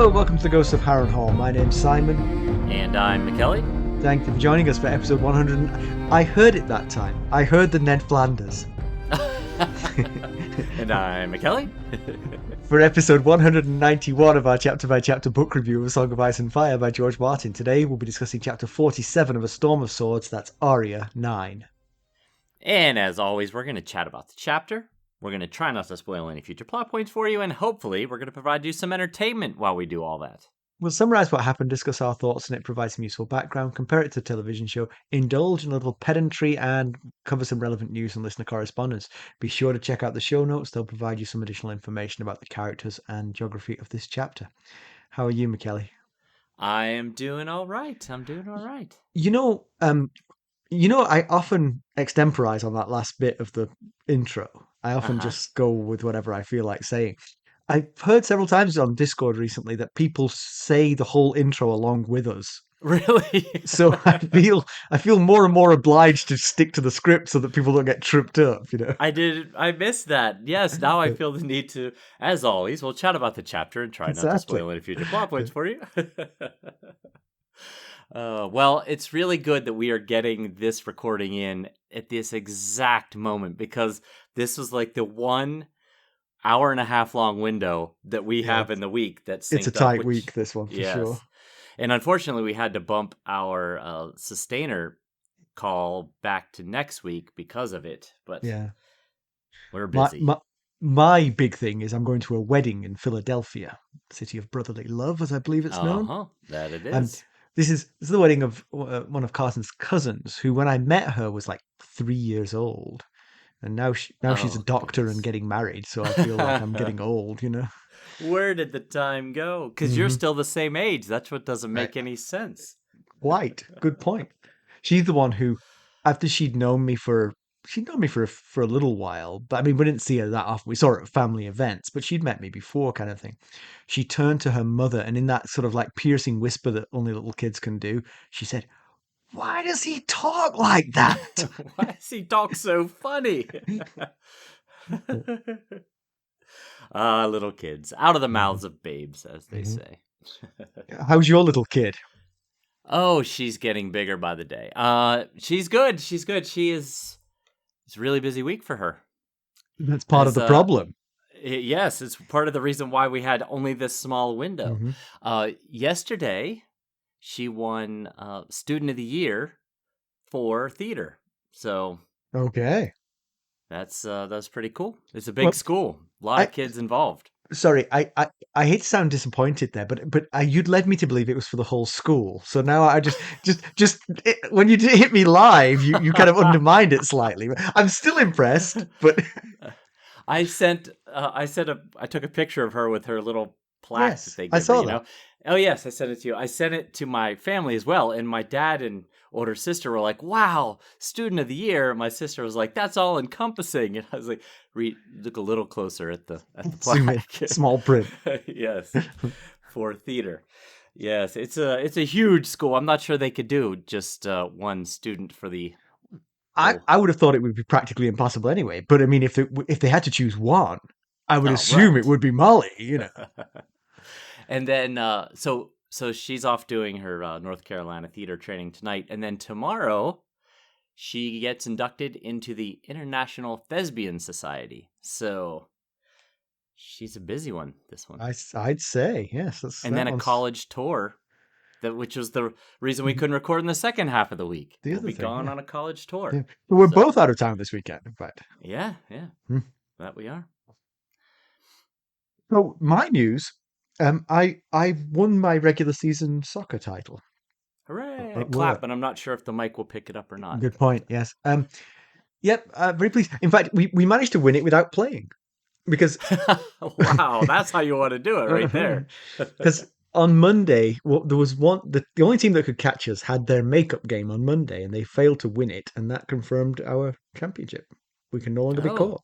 Hello, welcome to the Ghosts of Harrenhal. My name's Simon. And I'm Mackelly. Thank you for joining us for episode 100. I heard it that time. I heard the Ned Flanders. And I'm Mackelly. For episode 191 of our chapter-by-chapter book review of A Song of Ice and Fire by George Martin. Today we'll be discussing chapter 47 of A Storm of Swords. That's Arya 9. And as always, we're going to chat about the chapter. We're going to try not to spoil any future plot points for you, and hopefully we're going to provide you some entertainment while we do all that. We'll summarise what happened, discuss our thoughts on it, provide some useful background, compare it to a television show, indulge in a little pedantry, and cover some relevant news and listener correspondence. Be sure to check out the show notes. They'll provide you some additional information about the characters and geography of this chapter. How are you, Mackelly? I am doing all right. I often extemporize on that last bit of the intro. I often just go with whatever I feel like saying. I've heard several times on Discord recently that people say the whole intro along with us. Really? So I feel more and more obliged to stick to the script so that people don't get tripped up, you know. I missed that. Yes, now I feel the need to, as always, we'll chat about the chapter and try not to spoil any future plot points for you. Well, it's really good that we are getting this recording in at this exact moment, because this was like the 1 hour and a half long window that we have in the week that's synced up. It's a tight week, this one, for sure. And unfortunately, we had to bump our sustainer call back to next week because of it. But yeah, we're busy. My big thing is I'm going to a wedding in Philadelphia, city of brotherly love, as I believe it's known. That it is. And this is the wedding of one of Carson's cousins, who, when I met her, was like 3 years old. And now she's a doctor and getting married, so I feel like I'm getting old, you know? Where did the time go? Because you're still the same age. That's what doesn't make any sense. Quite. Good point. She's the one who, after she'd known me for a little while, but I mean, we didn't see her that often. We saw her at family events, but she'd met me before, kind of thing. She turned to her mother, and in that sort of like piercing whisper that only little kids can do, she said, "Why does he talk like that? Why does he talk so funny?" Little kids, out of the mouths of babes, as they say. How's your little kid? Oh, she's getting bigger by the day. She's good. It's a really busy week for her. That's part of the problem. Yes, it's part of the reason why we had only this small window. Yesterday, she won Student of the Year for theater. So okay, that's pretty cool. It's a big school, a lot of kids involved. Sorry, I hate to sound disappointed there, but you'd led me to believe it was for the whole school. So now I just when you hit me live, you kind of undermined it slightly. I'm still impressed, but I took a picture of her with her little plaque that they give I saw her, that. Oh yes, I sent it to you. I sent it to my family as well, and my dad and older sister were like, "Wow, Student of the Year." My sister was like, "That's all encompassing," and I was like, "Look a little closer at the plaque." Small print. Yes, for theater. Yes, it's a huge school. I'm not sure they could do just one student for the. I would have thought it would be practically impossible anyway. But I mean, if they had to choose one, I would assume it would be Molly. You know. And then, so she's off doing her North Carolina theater training tonight, and then tomorrow she gets inducted into the International Thespian Society. So she's a busy one, this one. I'd say, yes. And then a college tour, which was the reason we couldn't record in the second half of the week. We'll be gone on a college tour. Yeah. We're both out of town this weekend, in fact. Yeah. That we are. So my news. I won my regular season soccer title. Hooray! I clap, but I'm not sure if the mic will pick it up or not. Good point. Yes. Yep. Very pleased. In fact, we managed to win it without playing, because wow, that's how you want to do it, right there. Because on Monday, there was the only team that could catch us had their makeup game on Monday, and they failed to win it, and that confirmed our championship. We can no longer be caught.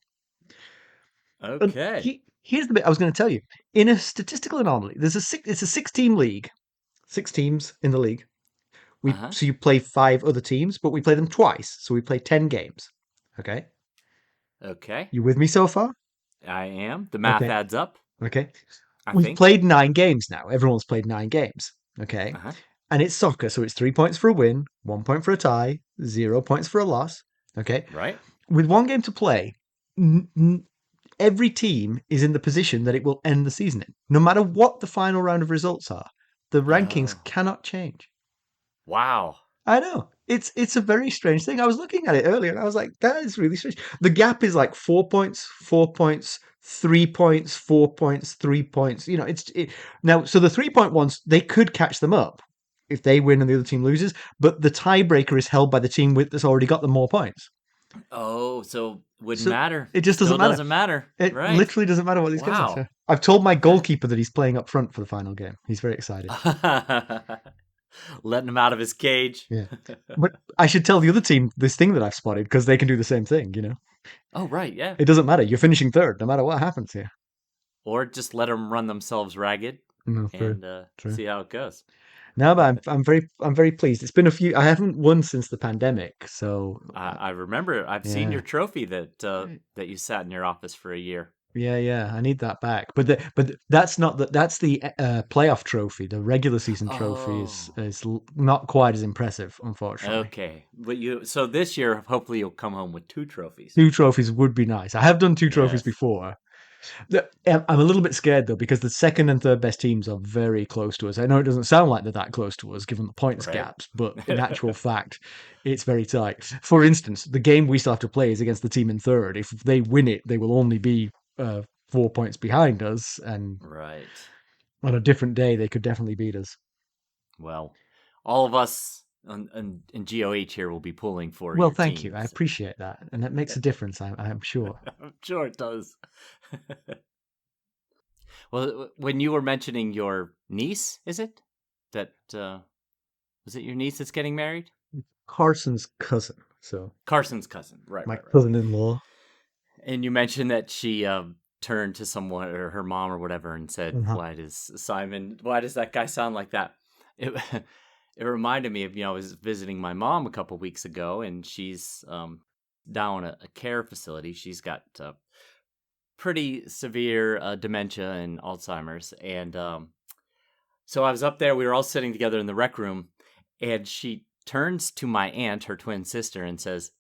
Okay. Here's the bit I was going to tell you. In a statistical anomaly, it's a 6-team league. 6 teams in the league. So you play 5 other teams, but we play them twice. So we play 10 games. Okay? Okay. You with me so far? I am. The math adds up. Okay. I We've think. played 9 games now. Everyone's played 9 games. Okay. Uh-huh. And it's soccer, so it's 3 points for a win, 1 point for a tie, 0 points for a loss. Okay. Right? With 1 game to play, every team is in the position that it will end the season in. No matter what the final round of results are, the rankings Oh. cannot change. Wow. I know. It's a very strange thing. I was looking at it earlier and I was like, that is really strange. The gap is like 4 points, 4 points, 3 points, 4 points, 3 points. Now. So the 3 point ones, they could catch them up if they win and the other team loses, but the tiebreaker is held by the team that's already got the more points. Oh, so wouldn't So matter. it just Still doesn't matter. doesn't matter. It Right. literally doesn't matter what these guys are. Wow. So I've told my That goalkeeper that he's playing up front for the final game. He's very excited. letting him out of his cage. Yeah. But I should tell the other team this thing that I've spotted because they can do the same thing. Oh, right, yeah. It doesn't matter. You're finishing third, no matter what happens here. Or just let them run themselves ragged No, true, and true. see how it goes. No, but I'm very pleased. It's been a few. I haven't won since the pandemic, so I remember I've seen yeah, your trophy that you sat in your office for a year. yeah. I need that back. But that's not the that's the playoff trophy. The regular season trophy Oh, is not quite as impressive, unfortunately. okay. But so this year, hopefully, you'll come home with 2 trophies. 2 trophies would be nice. I have done 2 trophies Yes. before. I'm a little bit scared though because the second and third best teams are very close to us. I know it doesn't sound like they're that close to us given the points Right. gaps, but in actual fact, it's very tight. For instance, the game we still have to play is against the team in third. If they win it, they will only be 4 points behind us, and Right. on a different day, they could definitely beat us. Well, all of us in GOH here will be pulling for Well, your thank you. I teams. appreciate that, and that makes a difference. I'm sure. I'm sure it does. Well, when you were mentioning your niece, is it that was it your niece that's getting married? Carson's cousin, so Carson's cousin, right, my right, right. cousin-in-law. And you mentioned that she turned to someone or her mom or whatever and said, Uh-huh. Why does that guy sound like that?" It it reminded me of I was visiting my mom a couple weeks ago, and she's down a care facility. She's got pretty severe dementia and Alzheimer's, and so I was up there. We were all sitting together in the rec room, and she turns to my aunt, her twin sister, and says,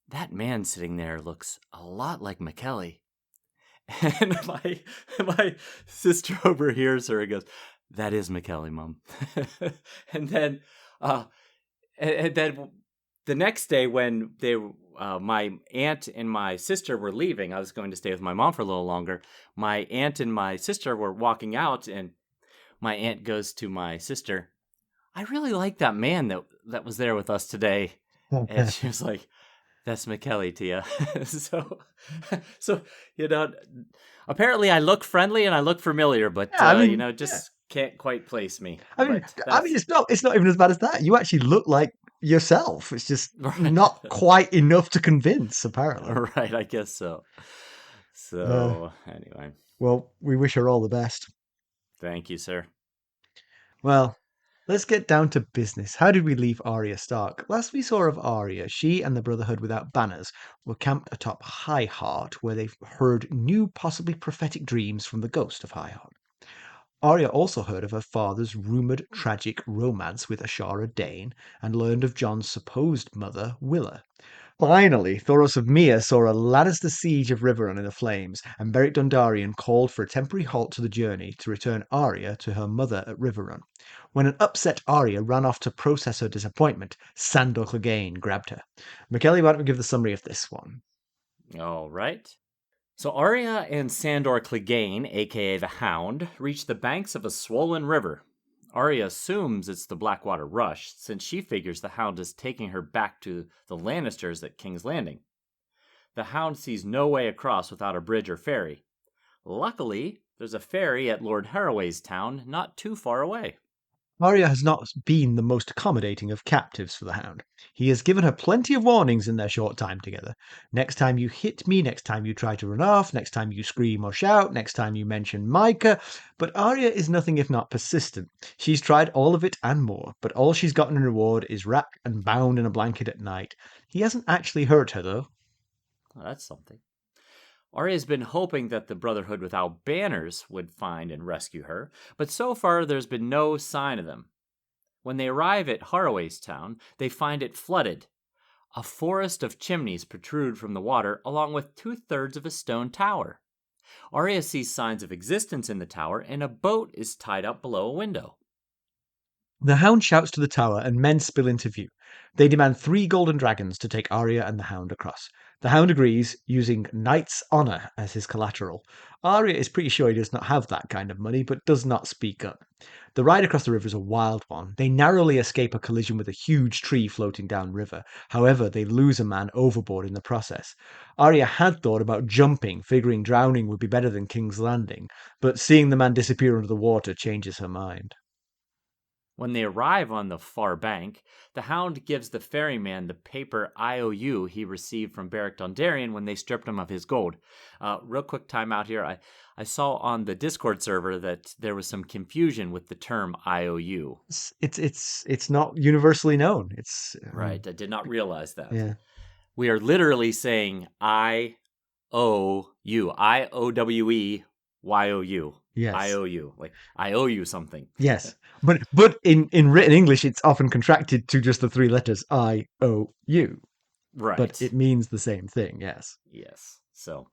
"That man sitting there looks a lot like Mackelly." And my sister overhears her and goes, "That is Mackelly, Mom." and then, uh, and then the next day when my aunt and my sister were leaving, I was going to stay with my mom for a little longer. My aunt and my sister were walking out, and my aunt goes to my sister, "I really like that man that was there with us today." And she was like, "That's Mackelly, Tia." so, so you know, apparently I look friendly and I look familiar, but Yeah, I mean, yeah. just can't quite place me. I mean, But I mean, that's it's not even as bad as that. You actually look like yourself. It's just right. not quite enough to convince, apparently. Right, I guess so. Uh, So anyway, well, we wish her all the best. thank you, sir. Well, let's get down to business. How did we leave Arya Stark? Last we saw of Arya, she and the Brotherhood Without Banners were camped atop High Heart, where they heard new, possibly prophetic dreams from the ghost of High Heart. Arya also heard of her father's rumoured tragic romance with Ashara Dane and learned of Jon's supposed mother, Willa. Finally, Thoros of Myr saw a Lannister siege of Riverrun in the flames, and Beric Dondarrion called for a temporary halt to the journey to return Arya to her mother at Riverrun. When an upset Arya ran off to process her disappointment, Sandor Clegane grabbed her. Mackelly, why don't we give the summary of this one? All right. So Arya and Sandor Clegane, aka the Hound, reach the banks of a swollen river. Arya assumes it's the Blackwater Rush, since she figures the Hound is taking her back to the Lannisters at King's Landing. The Hound sees no way across without a bridge or ferry. Luckily, there's a ferry at Lord Harroway's town not too far away. Arya has not been the most accommodating of captives for the Hound. He has given her plenty of warnings in their short time together. Next time you hit me, next time you try to run off, next time you scream or shout, next time you mention Micah. But Arya is nothing if not persistent. She's tried all of it and more, but all she's gotten in reward is wrapped and bound in a blanket at night. He hasn't actually hurt her, though. Well, that's something. Arya's been hoping that the Brotherhood Without Banners would find and rescue her, but so far there's been no sign of them. When they arrive at Haraway's town, they find it flooded. A forest of chimneys protrude from the water, along with 2/3 of a stone tower. Arya sees signs of existence in the tower, and a boat is tied up below a window. The Hound shouts to the tower, and men spill into view. They demand 3 golden dragons to take Arya and the Hound across. The Hound agrees, using knight's honor as his collateral. Arya is pretty sure he does not have that kind of money, but does not speak up. The ride across the river is a wild one. They narrowly escape a collision with a huge tree floating downriver. However, they lose a man overboard in the process. Arya had thought about jumping, figuring drowning would be better than King's Landing, but seeing the man disappear under the water changes her mind. When they arrive on the far bank, the Hound gives the ferryman the paper IOU he received from Beric Dondarrion when they stripped him of his gold. Real quick time out here. I saw on the Discord server that there was some confusion with the term IOU. It's not universally known. It's Right, I did not realize that. yeah. We are literally saying IOU, IOWEYOU. Yes. I owe you. Like, I owe you something. Yes. But in written English, it's often contracted to just the 3 letters IOU. Right. But it means the same thing, yes. Yes. So,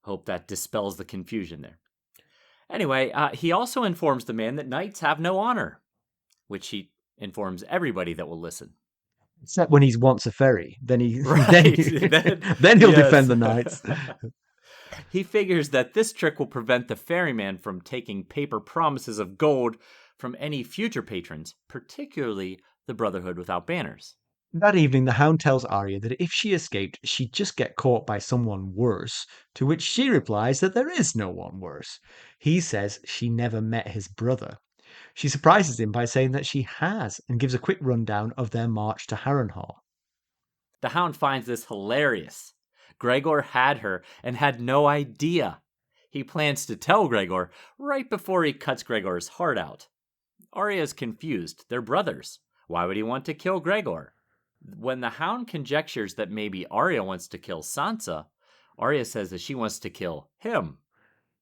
hope that dispels the confusion there. Anyway, he also informs the man that knights have no honor, which he informs everybody that will listen. Except when he wants a ferry. Then Right. then he'll defend the knights. He figures that this trick will prevent the ferryman from taking paper promises of gold from any future patrons, particularly the Brotherhood Without Banners. That evening, the Hound tells Arya that if she escaped, she'd just get caught by someone worse, to which she replies that there is no one worse. He says she never met his brother. She surprises him by saying that she has, and gives a quick rundown of their march to Harrenhal. The Hound finds this hilarious. Gregor had her and had no idea. He plans to tell Gregor right before he cuts Gregor's heart out. Arya is confused. They're brothers. Why would he want to kill Gregor? When the Hound conjectures that maybe Arya wants to kill Sansa, Arya says that she wants to kill him.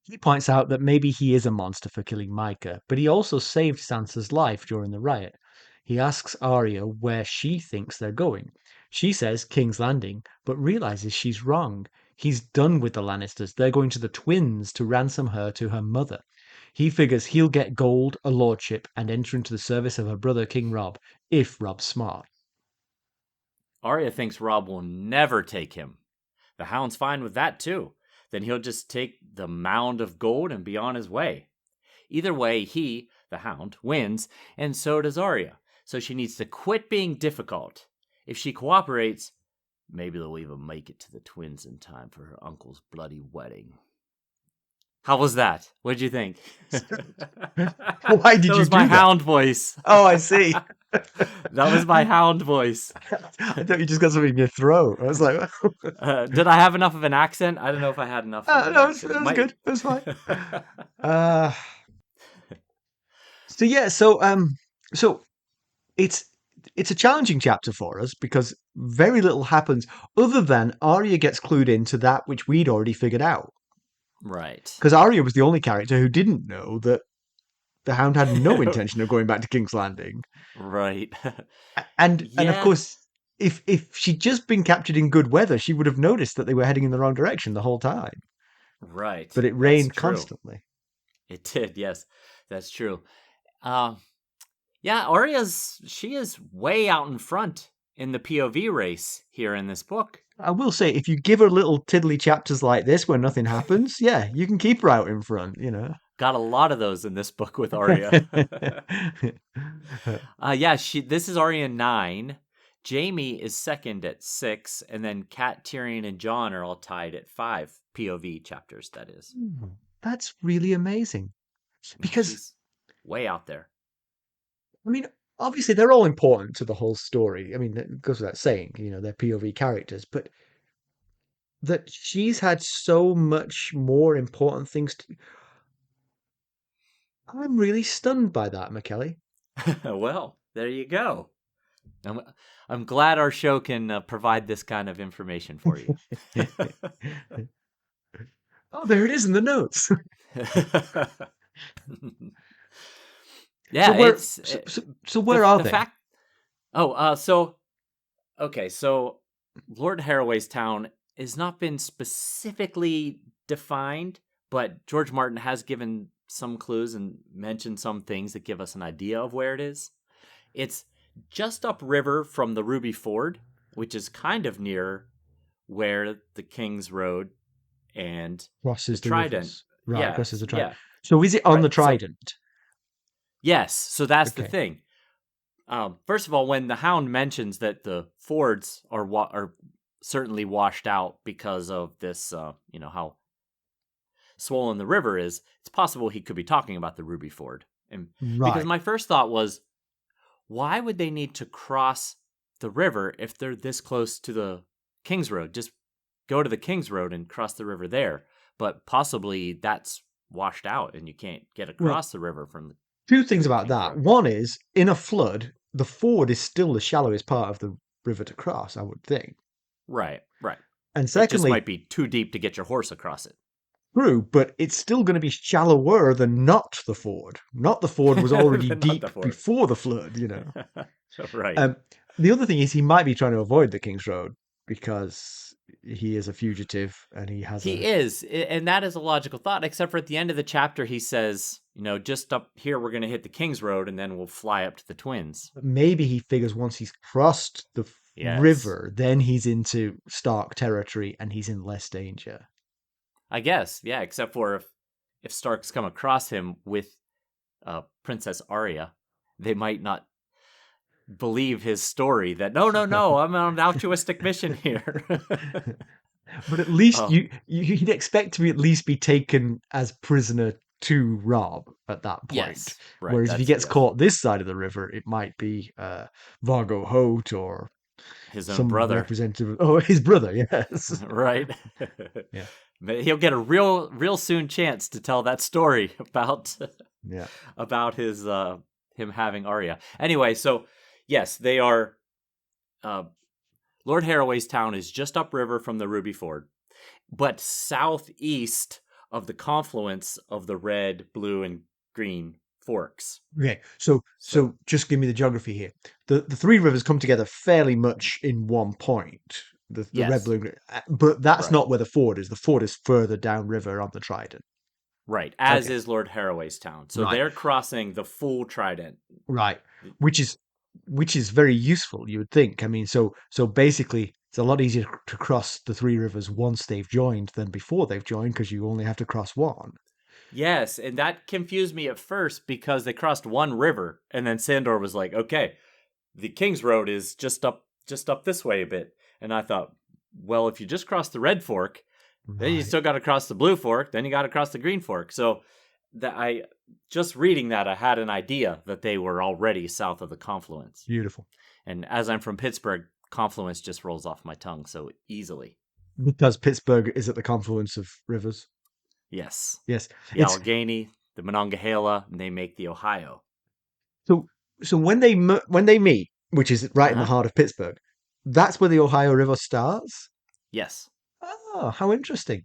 He points out that maybe he is a monster for killing Micah, but he also saved Sansa's life during the riot. He asks Arya where she thinks they're going. She says King's Landing, but realizes she's wrong. He's done with the Lannisters. They're going to the Twins to ransom her to her mother. He figures he'll get gold, a lordship, and enter into the service of her brother King Robb, if Robb's smart. Arya thinks Robb will never take him. The Hound's fine with that too. Then he'll just take the mound of gold and be on his way. Either way, he, the Hound, wins, and so does Arya. So she needs to quit being difficult. If she cooperates, maybe they'll even make it to the Twins in time for her uncle's bloody wedding. How was that? What'd you think? Why did that you was do my that? Hound voice. Oh, I see. That was my Hound voice. I thought you just got something in your throat. I was like, did I have enough of an accent? I don't know if I had enough. no, it was good. It was fine. So it's a challenging chapter for us because very little happens other than Arya gets clued into that which we'd already figured out. Right. Because Arya was the only character who didn't know that the Hound had no intention of going back to King's Landing. Right. And of course, if she'd just been captured in good weather, she would have noticed that they were heading in the wrong direction the whole time. Right. But it rained constantly. It did, yes. That's true. Yeah, she is way out in front in the POV race here in this book. I will say, if you give her little tiddly chapters like this where nothing happens, yeah, you can keep her out in front, you know. Got a lot of those in this book with Arya. This is Arya 9. Jaime is second at 6, and then Kat, Tyrion, and Jon are all tied at 5 POV chapters, that is. That's really amazing. Because she's way out there. I mean, obviously they're all important to the whole story. I mean, it goes without saying, you know, they're POV characters, but that she's had so much more important things to... I'm really stunned by that, Mackelly. Well, there you go. I'm glad our show can provide this kind of information for you. Oh, there it is in the notes. So Yeah, where, it's so where are the they? fact. Oh, so okay, so Lord Haraway's town has not been specifically defined, but George Martin has given some clues and mentioned some things that give us an idea of where it is. It's just upriver from the Ruby Ford, which is kind of near where the Kingsroad and the Crosses the Trident. rivers. Right, crosses Yes, the Trident. yeah, So is it on right. the So Trident? yes, so that's the Okay. thing. First of all, when the Hound mentions that the fords are certainly washed out because of this, how swollen the river is, it's possible he could be talking about the Ruby Ford. And because Right. my first thought was, why would they need to cross the river if they're this close to the King's Road? Just go to the King's Road and cross the river there. But possibly that's washed out and you can't get Well, across the river from two to things the about King's that. Road. One is, in a flood, the ford is still the shallowest part of the river to cross, I would think. Right, right. And It just secondly, might be too deep to get your horse across it. true, but it's still going to be shallower than not the ford. Not the ford was already Not deep the ford. before the flood. Right. Um, the other thing is he might be trying to avoid the King's Road because he is a fugitive and he has He a is, and that is a logical thought, except for at the end of the chapter, he says, just up here, we're going to hit the King's Road and then we'll fly up to the Twins. maybe he figures once he's crossed the Yes. river, then he's into Stark territory and he's in less danger. I guess, yeah, except for if Starks come across him with Princess Arya, they might not believe his story that, no, I'm on an altruistic mission here. But at least Oh, you'd expect to be at least be taken as prisoner to Rob at that point. yes, right, Whereas if he that's, gets yes, caught this side of the river, it might be Vargo Hoat or his own some brother. representative. Oh, his brother, yes. Right. Yeah, He'll get a real soon chance to tell that story about yeah. his him having Arya. Anyway, so yes, they are. Lord Haraway's town is just upriver from the Ruby Ford, but southeast of the confluence of the red, blue, and green forks. Okay, so So just give me the geography here. The three rivers come together fairly much in one point. The red, yes, blue, and green. But that's right, not where the ford is. The ford is further downriver on the Trident. right. As Okay, is Lord Haraway's town. So right. they're crossing the full Trident. Right, which is very useful, you would think. I mean, so basically, it's a lot easier to cross the three rivers once they've joined than before they've joined because you only have to cross one. Yes, and that confused me at first because they crossed one river, and then Sandor was like, "Okay, the King's Road is just up this way a bit." And I thought, well, if you just cross the Red Fork, then you Right, still got to cross the Blue Fork, then you got to cross the Green Fork. So that I just reading that, I had an idea that they were already south of the confluence. beautiful. And as I'm from Pittsburgh, confluence just rolls off my tongue so easily. Because Pittsburgh is at the confluence of rivers. Yes, Yes, the it's Allegheny, the Monongahela, and they make the Ohio. so so when they meet, which is right in the Uh-huh. heart of Pittsburgh, that's where the Ohio River starts. Yes. Oh, how interesting!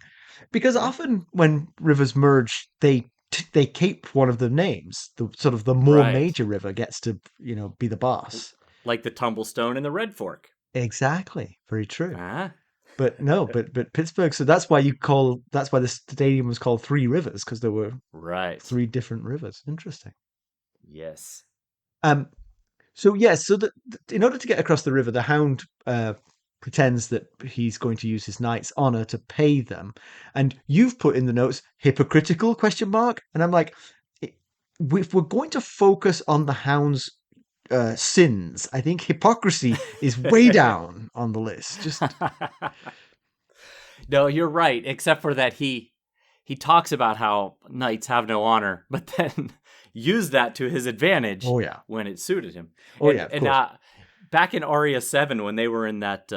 Because Yeah. often when rivers merge, they keep one of the names. The sort of the more Right. major river gets to be the boss. Like the Tumblestone and the Red Fork. Exactly, very true. Ah. But no, but Pittsburgh. So that's why the stadium was called Three Rivers because there were Right. three different rivers. Interesting. Yes. Um, So yes, in order to get across the river, the Hound pretends that he's going to use his knight's honor to pay them, and you've put in the notes hypocritical question mark, and I'm like, if we're going to focus on the Hound's sins, I think hypocrisy is way down on the list. Just No, you're right. Except for that he talks about how knights have no honor, but then used that to his advantage oh yeah, when it suited him. oh yeah, of And course, back in Arya 7 when they were in that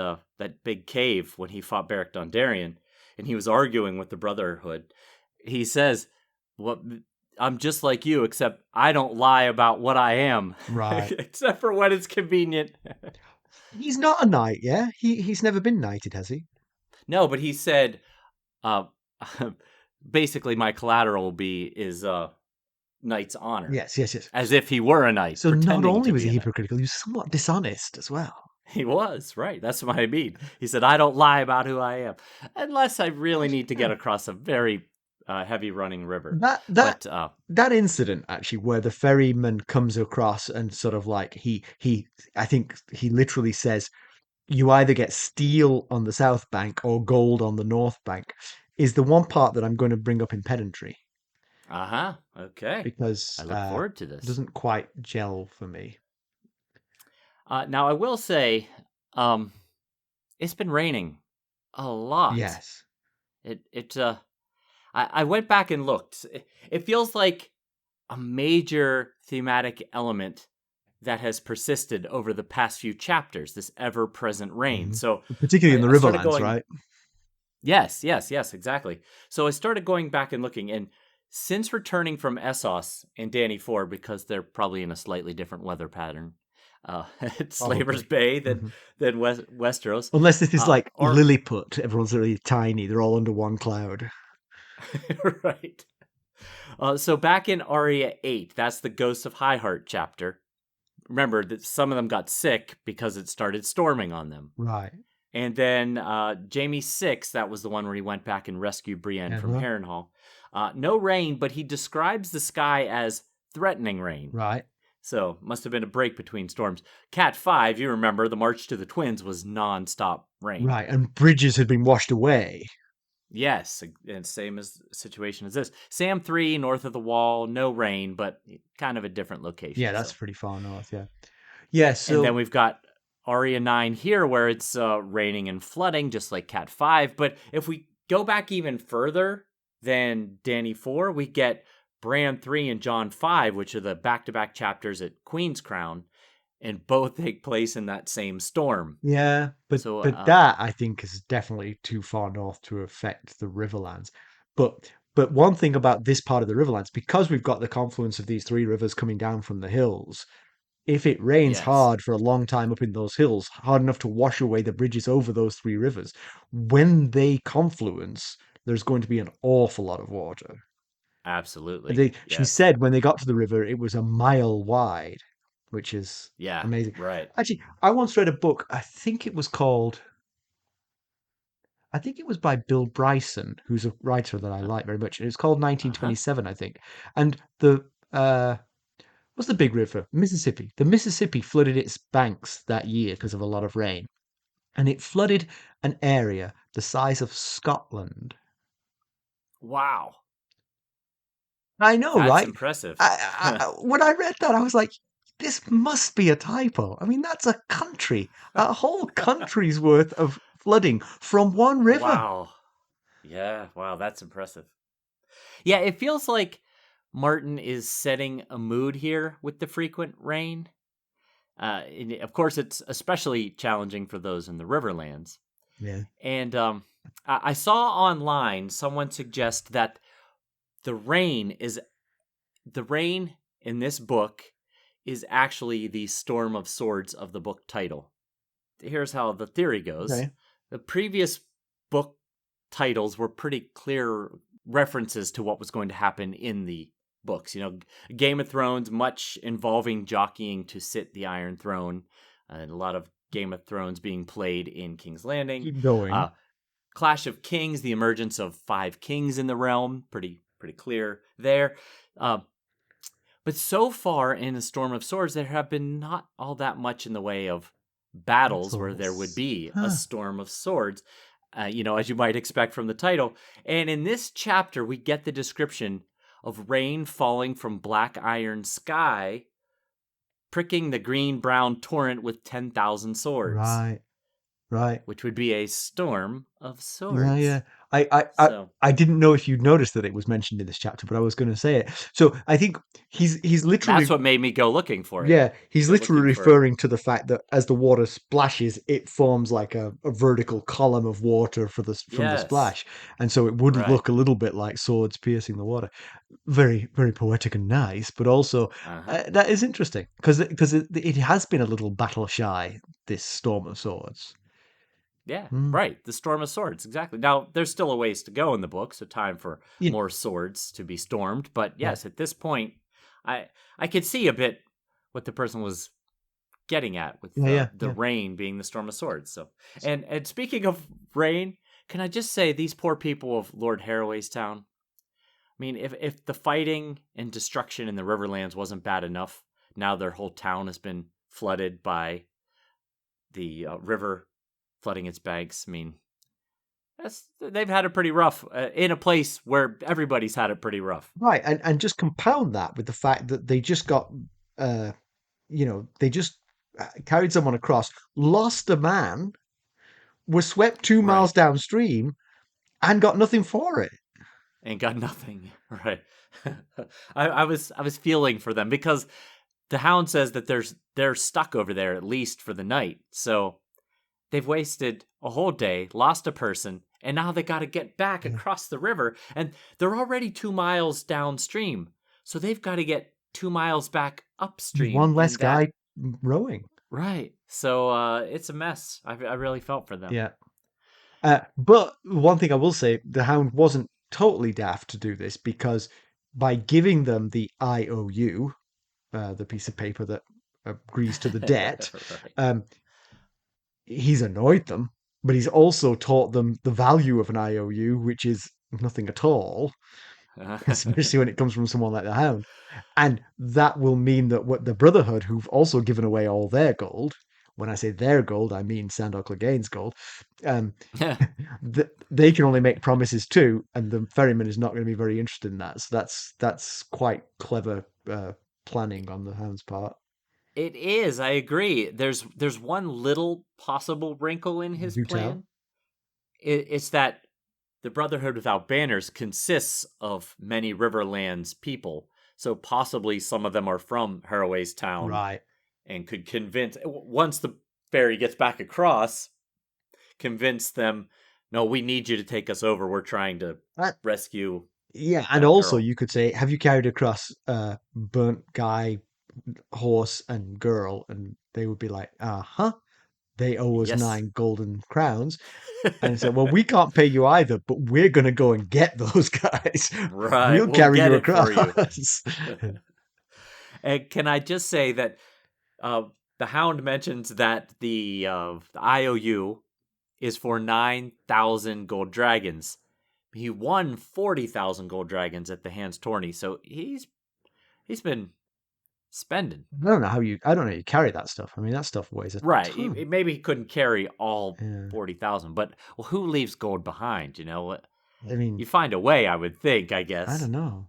big cave when he fought Beric Dondarrion and he was arguing with the Brotherhood, he says, "What I'm just like you except I don't lie about what I am." right. Except for when it's convenient. He's not a knight, yeah. He's never been knighted, has he? No, but he said, uh, basically my collateral will be is knight's honor, Yes, yes, yes. as if he were a knight So not pretending only to was be he a knight. hypocritical, he was somewhat dishonest as well. He was, right. That's what I mean. He said, I don't lie about who I am, unless I really need to Yeah. get across a very heavy running river. That that But that incident actually, where the ferryman comes across and sort of like I think he literally says, "You either get steel on the south bank or gold on the north bank," is the one part that I'm going to bring up in pedantry uh-huh. Okay. because I look forward to it this. doesn't quite gel for me. Now I will say, um, it's been raining a lot. Yes. I went back and looked. It feels like a major thematic element that has persisted over the past few chapters, this ever present rain. Mhm. So Particularly in the I started Riverlands, going, right? yes, exactly. So I started going back and looking, and since returning from Essos and Danny 4, because they're probably in a slightly different weather pattern at Slaver's Probably. Bay Mhm. than Westeros, Unless this is like or Lilliput, everyone's really tiny, they're all under one cloud. right. So back in Arya 8, that's the Ghosts of Highheart chapter. Remember that some of them got sick because it started storming on them. Right. And then Jamie 6, that was the one where he went back and rescued Brienne from Uh-huh. Harrenhal. No rain, but he describes the sky as threatening rain. Right. So must have been a break between storms. Cat 5, you remember, the March to the Twins was non-stop rain. Right. And bridges had been washed away. Yes, and same as situation as this. Sam 3, north of the wall, no rain, but kind of a different Yeah, location. that's So, pretty far north, yeah. Yeah, and then so we've got Arya 9 here, where it's raining and flooding, just like Cat 5. But if we go back even further than Danny 4, we get Bran 3 and John 5, which are the back-to-back chapters at Queen's Crown, and both take place in that same storm. yeah, So, but that I think is definitely too far north to affect the Riverlands. But one thing about this part of the Riverlands, because we've got the confluence of these three rivers coming down from the hills, if it rains yes, hard for a long time up in those hills, hard enough to wash away the bridges over those three rivers, when they confluence, there's going to be an awful lot of water. And absolutely. she Yes. said when they got to the river, it was a mile wide, which is Yeah, amazing. right. Actually, I once read a book, I think it was by Bill Bryson, who's a writer that I Uh like very much. It was called huh. 1927, I think. And what's the big river? Mississippi. The Mississippi flooded its banks that year because of a lot of rain. And it flooded an area the size of Scotland. Wow. I know, That's right? impressive. When I read that, I was like, this must be a typo. I mean, that's a country, a whole country's worth of flooding from one river. Wow. Yeah, wow, that's impressive. Yeah, it feels like Martin is setting a mood here with the frequent rain. And of course, it's especially challenging for those in the Riverlands. Yeah. And I saw online someone suggest that the rain is the rain in this book is actually the Storm of Swords of the book title. Here's how the theory goes. Okay. The previous book titles were pretty clear references to what was going to happen in the books. You know, Game of Thrones, much involving jockeying to sit the Iron Throne, and a lot of Game of Thrones being played in King's Landing. Keep going. Uh, Clash of Kings, the emergence of 5 kings in the realm, pretty clear there. Uh, but so far in the Storm of Swords, there have been not all that much in the way of battles where there would Battles. be a Huh. storm of swords, as you might expect from the title. And in this chapter, we get the description of rain falling from black iron sky, pricking the green brown torrent with 10,000 swords, Right. Right. which would be a storm of Yeah, swords. yeah. I, I, I, So I didn't know if you'd noticed that it was mentioned in this chapter, but I was going to say it. So I think he's literally, that's what made me go looking for it. yeah, he's Go literally looking for, referring to the fact that as the water splashes, it forms like a vertical column of water from the yes, splash, and so it would right. look a little bit like swords piercing the water. Very, very poetic and nice, but also Uh huh. that is interesting because it has been a little battle shy, this Storm of Swords. Yeah, Mm. right. The Storm of Swords, exactly. Now, there's still a ways to go in the book, so time for You know, more swords to be stormed. But yeah, yes, at this point, I I could see a bit what the person was getting at with yeah, yeah, the yeah. rain being the Storm of Swords. So, and speaking of rain, can I just say these poor people of Lord Haraway's town? I mean, if the fighting and destruction in the Riverlands wasn't bad enough, now their whole town has been flooded by the river flooding its banks. I mean, they've had it pretty rough in a place where everybody's had it pretty rough. Right, and just compound that with the fact that they just got, uh, they just carried someone across, lost a man, were swept 2 miles Right. downstream, and got nothing for it. Ain't got nothing. Right. I was feeling for them because the Hound says that they're stuck over there at least for the night. So they've wasted a whole day, lost a person, and now they got to get back Yeah. across the river, and they're already 2 miles downstream. So they've got to get 2 miles back upstream, One less and that guy rowing. right. So it's a mess. I really felt for them. Yeah. But one thing I will say, the Hound wasn't totally daft to do this because by giving them the IOU, the piece of paper that agrees to the debt, Right. um, he's annoyed them, but he's also taught them the value of an IOU, which is nothing at all, especially when it comes from someone like the Hound. And that will mean that what the Brotherhood, who've also given away all their gold, when I say their gold, I mean Sandor Clegane's gold, um, they can only make promises too, and the ferryman is not going to be very interested in that. So that's quite clever planning on the Hound's part. It is. I agree. There's one little possible wrinkle in his Do tell. plan. It's that the Brotherhood Without Banners consists of many Riverlands people, so possibly some of them are from Haraway's town Right. and could convince once the ferry gets back across, convince them, no, we need you to take us over. We're trying to Uh, rescue yeah, and that also girl. you could say, have you carried across burnt guy, horse, and girl? And they would be like, uh-huh. They owe us Yes. 9 golden crowns. And so, well, we can't pay you either, but we're going to go and get those guys. Right. We'll We'll carry get you it for you. across. And can I just say that uh, the Hound mentions that the IOU is for 9,000 gold dragons. He won 40,000 gold dragons at the Hands tourney, so he's been spending. I don't know how you carry that stuff. I mean, that stuff weighs a Right. ton. Maybe he couldn't carry all Yeah. 40,000, but well, who leaves gold behind? I mean, You find a way, I would think, I I guess. don't know.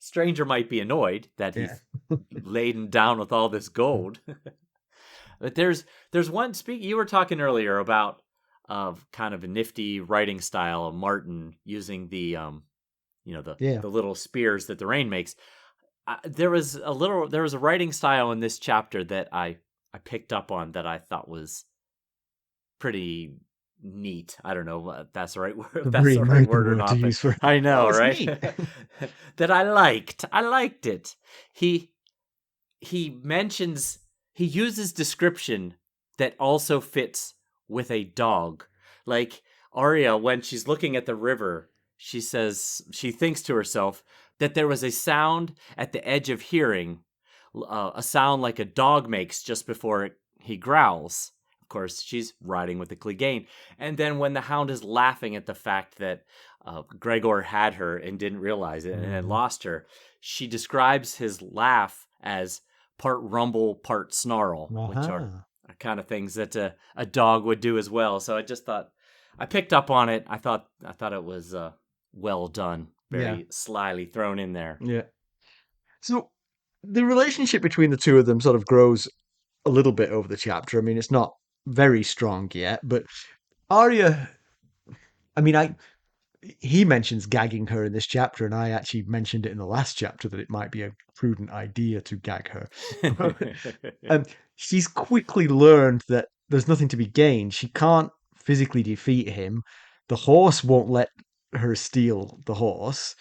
Stranger might be annoyed that Yeah. he's laden down with all this gold. But there's one speak you were talking earlier about of kind of a nifty writing style of Martin using the Yeah. the little spears that the rain makes. There was a writing style in this chapter that I picked up on that I thought was pretty neat. I don't know if that's the right word, A if that's very the right American word or word to not, but use for, I know, oh, it's right? neat. That I liked. I liked it. He he mentions he uses description that also fits with a dog. Like Arya, when she's looking at the river, she says she thinks to herself that there was a sound at the edge of hearing, a sound like a dog makes just before he growls. Of course, she's riding with the Clegane. And then when the Hound is laughing at the fact that Gregor had her and didn't realize it and had Mhm. lost her, she describes his laugh as part rumble, part snarl, which Aha. are kind of things that a dog would do as well. So I just thought I picked up on it. I thought it was well done, Yeah. very slyly thrown in there. Yeah. So the relationship between the two of them sort of grows a little bit over the chapter. I mean, it's not very strong yet, but Arya, I mean, he mentions gagging her in this chapter, and I actually mentioned it in the last chapter that it might be a prudent idea to gag her. But she's quickly learned that there's nothing to be gained. She can't physically defeat him. The horse won't let her steal the horse.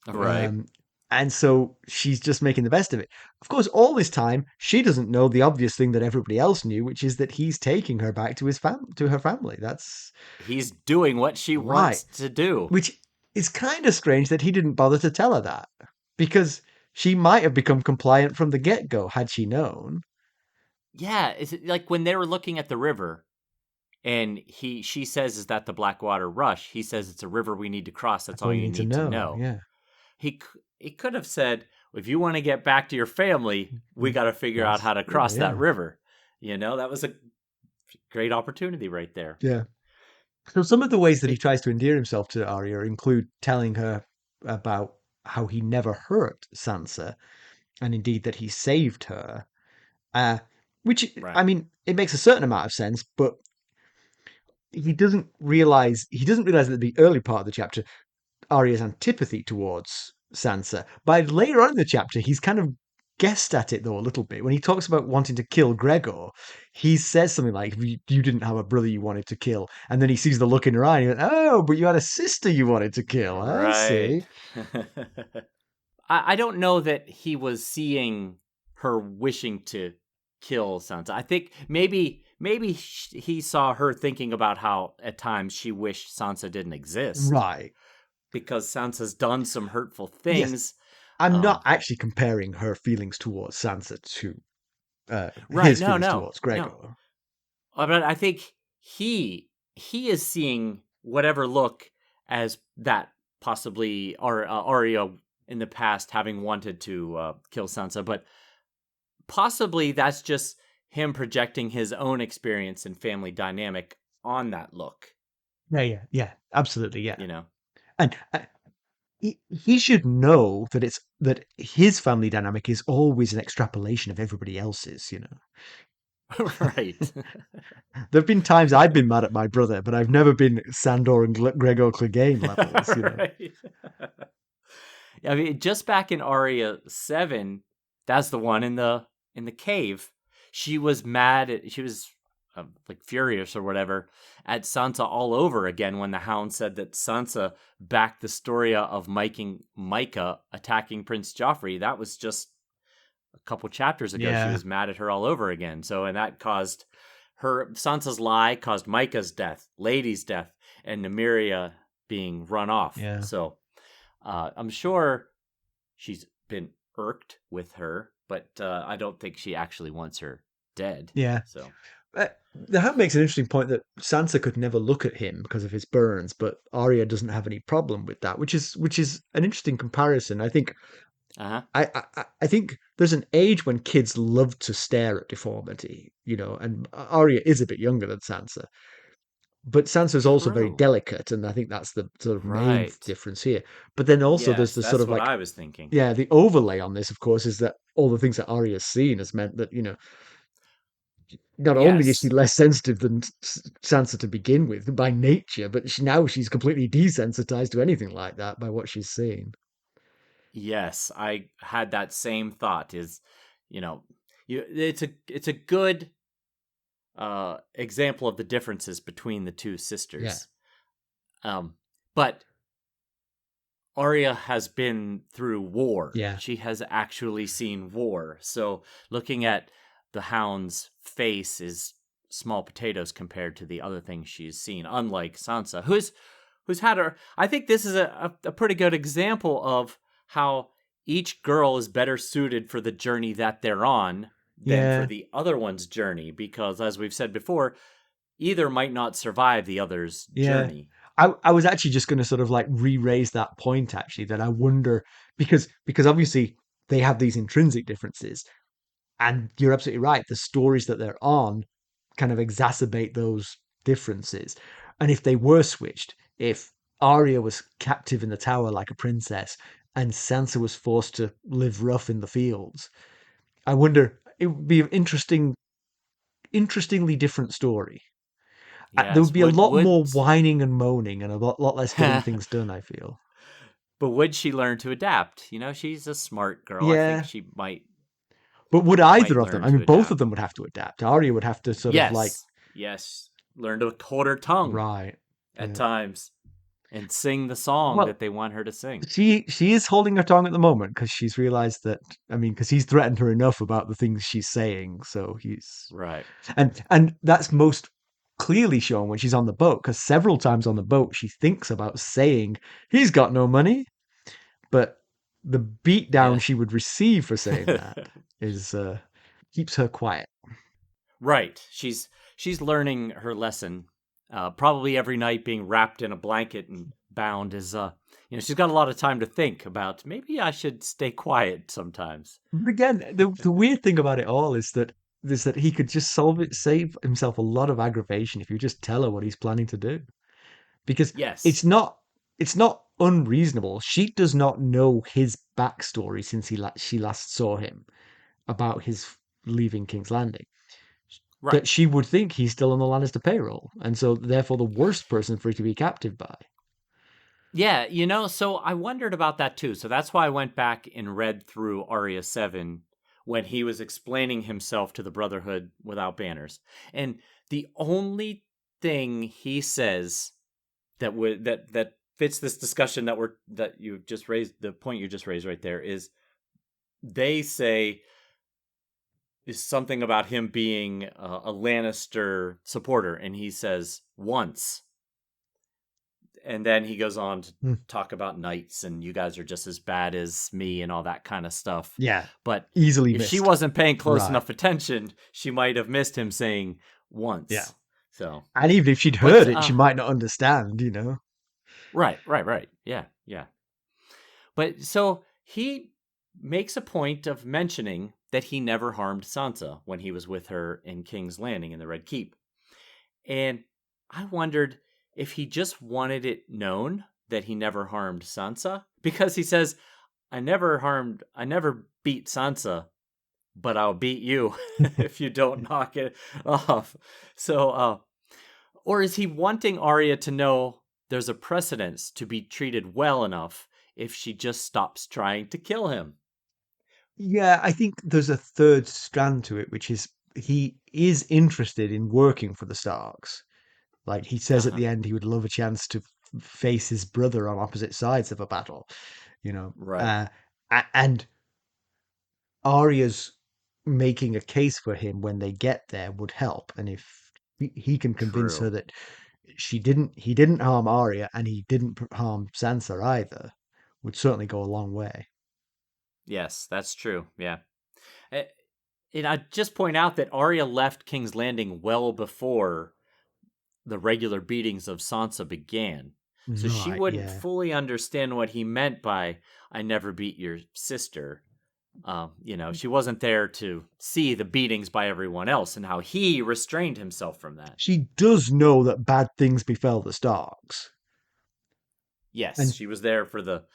Right. Um, And so she's just making the best of it. Of course, all this time, she doesn't know the obvious thing that everybody else knew, which is that he's taking her back to to her family. That's He's doing what she right. wants to do. Which is kind of strange that he didn't bother to tell her that. Because she might have become compliant from the get-go had she known. Yeah, is it like when they were looking at the river and she says, is that the Blackwater Rush? He says it's a river we need to cross. That's That's all all you you need to need to know. know. Yeah. He could have said, if you want to get back to your family, we got to figure out how to cross that river. That was a great opportunity right there. Yeah. So some of the ways that he It, tries to endear himself to Arya include telling her about how he never hurt Sansa, and indeed that he saved her. Uh, which, I right. mean, it makes a certain amount of sense, but he doesn't realize that the early part of the chapter, Arya's antipathy towards Sansa. By later on in the chapter, he's kind of guessed at it though a little bit. When he talks about wanting to kill Gregor, he says something like, "You didn't have a brother you wanted to kill," and then he sees the look in her eye, and he goes, "Oh, but you had a sister you wanted to kill. I Right. see." I don't know that he was seeing her wishing to kill Sansa. I think maybe he saw her thinking about how at times she wished Sansa didn't exist Right. because Sansa's done some hurtful Yes. things. I'm not Um, actually comparing her feelings towards Sansa to right? his No, feelings no, towards no. Gregor. But I think he is seeing whatever look as that possibly Arya in the past having wanted to kill Sansa, but possibly that's just him projecting his own experience and family dynamic on that look. Yeah, yeah, yeah, absolutely, yeah. You know, And he should know that it's that his family dynamic is always an extrapolation of everybody else's. right? There have been times I've been mad at my brother, but I've never been Sandor and Gregor Clegane levels. right. I mean, just back in Arya 7, that's the one in the cave. She was mad at she was like furious or whatever at Sansa all over again when the Hound said that Sansa backed the story of Micah attacking Prince Joffrey. That was just a couple chapters ago. She Yeah, was mad at her all over again. So and that caused Sansa's lie caused Micah's death, Lady's death, and Nymeria being run off. yeah, So I'm sure she's been irked with her, but I don't think she actually wants her dead. yeah. So, The Hound makes an interesting point that Sansa could never look at him because of his burns, but Arya doesn't have any problem with that, which is an interesting comparison. I think uh huh. I think there's an age when kids love to stare at deformity, and Arya is a bit younger than Sansa, but Sansa's also very True. delicate, and I think that's the sort of main Right. difference here. But then also there's Yes, the sort that's of what like, I was thinking. yeah, the overlay on this, of course, is that all the things that Arya's seen has meant that, not only is she Yes. less sensitive than Sansa to begin with by nature, but now she's completely desensitized to anything like that by what she's seen. Yes, I had that same thought. You know, it's a good example of the differences between the two Yeah, sisters. But Arya has been through war. yeah, She has actually seen war. So looking at the Hound's face is small potatoes compared to the other things she's seen. Unlike Sansa, who's had her. I think this is a pretty good example of how each girl is better suited for the journey that they're on than for yeah, the other one's journey. Because as we've said before, either might not survive the other's yeah. journey. I was actually just going to sort of like re-raise that point actually that I wonder because obviously they have these intrinsic differences, and you're absolutely right. The stories that they're on kind of exacerbate those differences. And if they were switched, if Arya was captive in the tower like a princess and Sansa was forced to live rough in the fields, I wonder it would be an interestingly different story. There would Yes, be a lot would more whining and moaning and a lot less getting things done, I feel. but would she learn to adapt? She's a smart girl. I think Yeah. she But would might either of them? learn I to mean, both of adapt. them would have to adapt. Arya would have to sort of like, Yes, yes, learn to hold her tongue right. at Yeah. times. and sing the song Well, that they want her to sing. she is holding her tongue at the moment because she's realized that. I mean, because he's threatened her enough about the things she's saying, so he's Right. and that's most clearly shown when she's on the boat because several times on the boat she thinks about saying he's got no money, but the beatdown Yeah. she would receive for saying that is keeps her quiet. Right. She's learning her lesson. Probably every night being wrapped in a blanket and bound is she's got a lot of time to think about maybe I should stay quiet sometimes. But again, the weird thing about it all is that he could just save himself a lot of aggravation if you just tell her what he's planning to do. Because Yes. it's not it's not unreasonable. She does not know his backstory since she last saw him about his leaving King's Landing. Right. That she would think he's still on the Lannister payroll, and so therefore the worst person for her to be captive by. Yeah, so I wondered about that too. So that's why I went back and read through Arya 7 when he was explaining himself to the Brotherhood Without Banners. And the only thing he says that fits this discussion that you just raised, the point you just raised right there, is they say is something about him being a Lannister supporter, and he says once, and then he goes on to Hmm. talk about knights and you guys are just as bad as me and all that kind of stuff. Yeah, But easily if she missed. wasn't paying close Right. enough attention, she might have missed him saying Yeah. once. So, And even if she'd but heard it, she might not understand. right, yeah. But so he makes a point of mentioning that he never harmed Sansa when he was with her in King's Landing in the Red Keep. And I wondered if he just wanted it known that he never harmed Sansa, because he says, I never beat Sansa, but I'll beat you if you don't knock it off. So, or is he wanting Arya to know there's a precedence to be treated well enough if she just stops trying to kill him? Yeah, I think there's a third strand to it, which is he is interested in working for the Starks. Like he says at Uh-huh. the end, he would love a chance to face his brother on opposite sides of a battle, you know. Right. And Arya's making a case for him when they get there would help. And if he can convince her True. that he didn't harm Arya and he didn't harm Sansa either, would certainly go a long way. Yes, that's true. Yeah. Eh, And I just point out that Arya left King's Landing well before the regular beatings of Sansa began. So she Right, wouldn't yeah. fully understand what he meant by "I never beat your sister." She wasn't there to see the beatings by everyone else and how he restrained himself from that. She does know that bad things befell the Starks. Yes, And she was there for the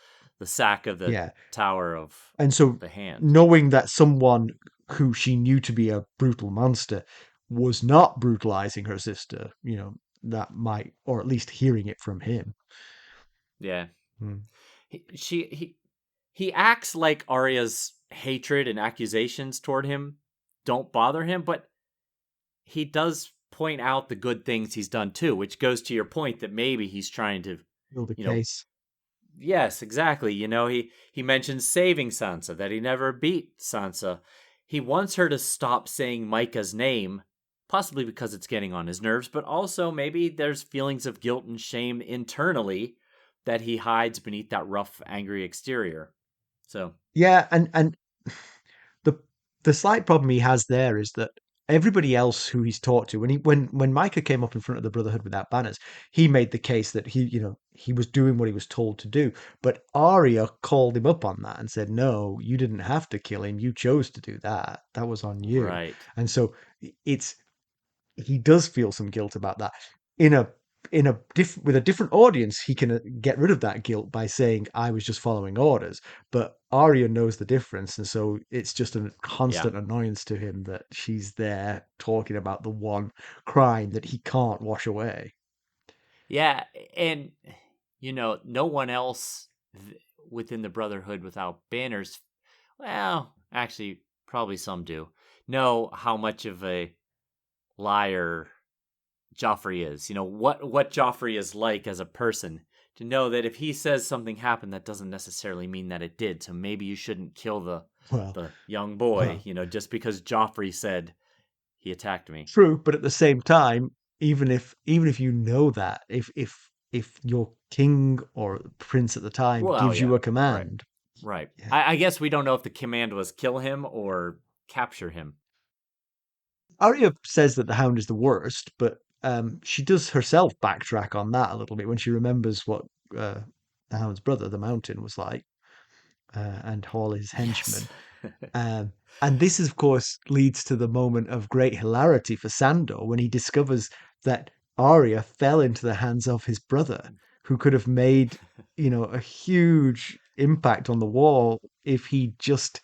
sack of the yeah, Tower of and so the Hand. knowing that someone who she knew to be a brutal monster was not brutalizing her sister, that might, or at least hearing it from him. Yeah, Hmm. he acts like Arya's hatred and accusations toward him don't bother him, but he does point out the good things he's done too, which goes to your point that maybe he's trying to, Build a you know, case. yes, exactly. He mentions saving Sansa, that he never beat Sansa. He wants her to stop saying Micah's name, possibly because it's getting on his nerves, but also maybe there's feelings of guilt and shame internally that he hides beneath that rough, angry exterior. So, Yeah, and the the slight problem he has there is that everybody else who he's talked to, when Micah came up in front of the Brotherhood Without Banners, he made the case that he was doing what he was told to do. But Arya called him up on that and said, "No, you didn't have to kill him. You chose to do that. That was on you." right. And so it's he does feel some guilt about that. In a with a different audience, he can get rid of that guilt by saying, "I was just following orders." But Arya knows the difference, and so it's just a Yeah. constant annoyance to him that she's there talking about the one crime that he can't wash away. Yeah. And, no one else within the Brotherhood Without Banners, well, actually, probably some do, know how much of a liar Joffrey is. What Joffrey is like as a person. to know that if he says something happened, that doesn't necessarily mean that it did. So maybe you shouldn't kill Well, the young boy, well, just because Joffrey said he attacked me. true, but at the same time, even if you know that, if your king or prince at the time Well, gives yeah, you a right, command, right. yeah. I guess we don't know if the command was kill him or capture him. Arya says that the Hound is the worst, but she does herself backtrack on that a little bit when she remembers what uh, the Hound's brother, the Mountain, was like, and all his Yes. henchmen. Um, and this, of course, leads to the moment of great hilarity for Sandor when he discovers that Arya fell into the hands of his brother, who could have made, a huge impact on the war if he'd just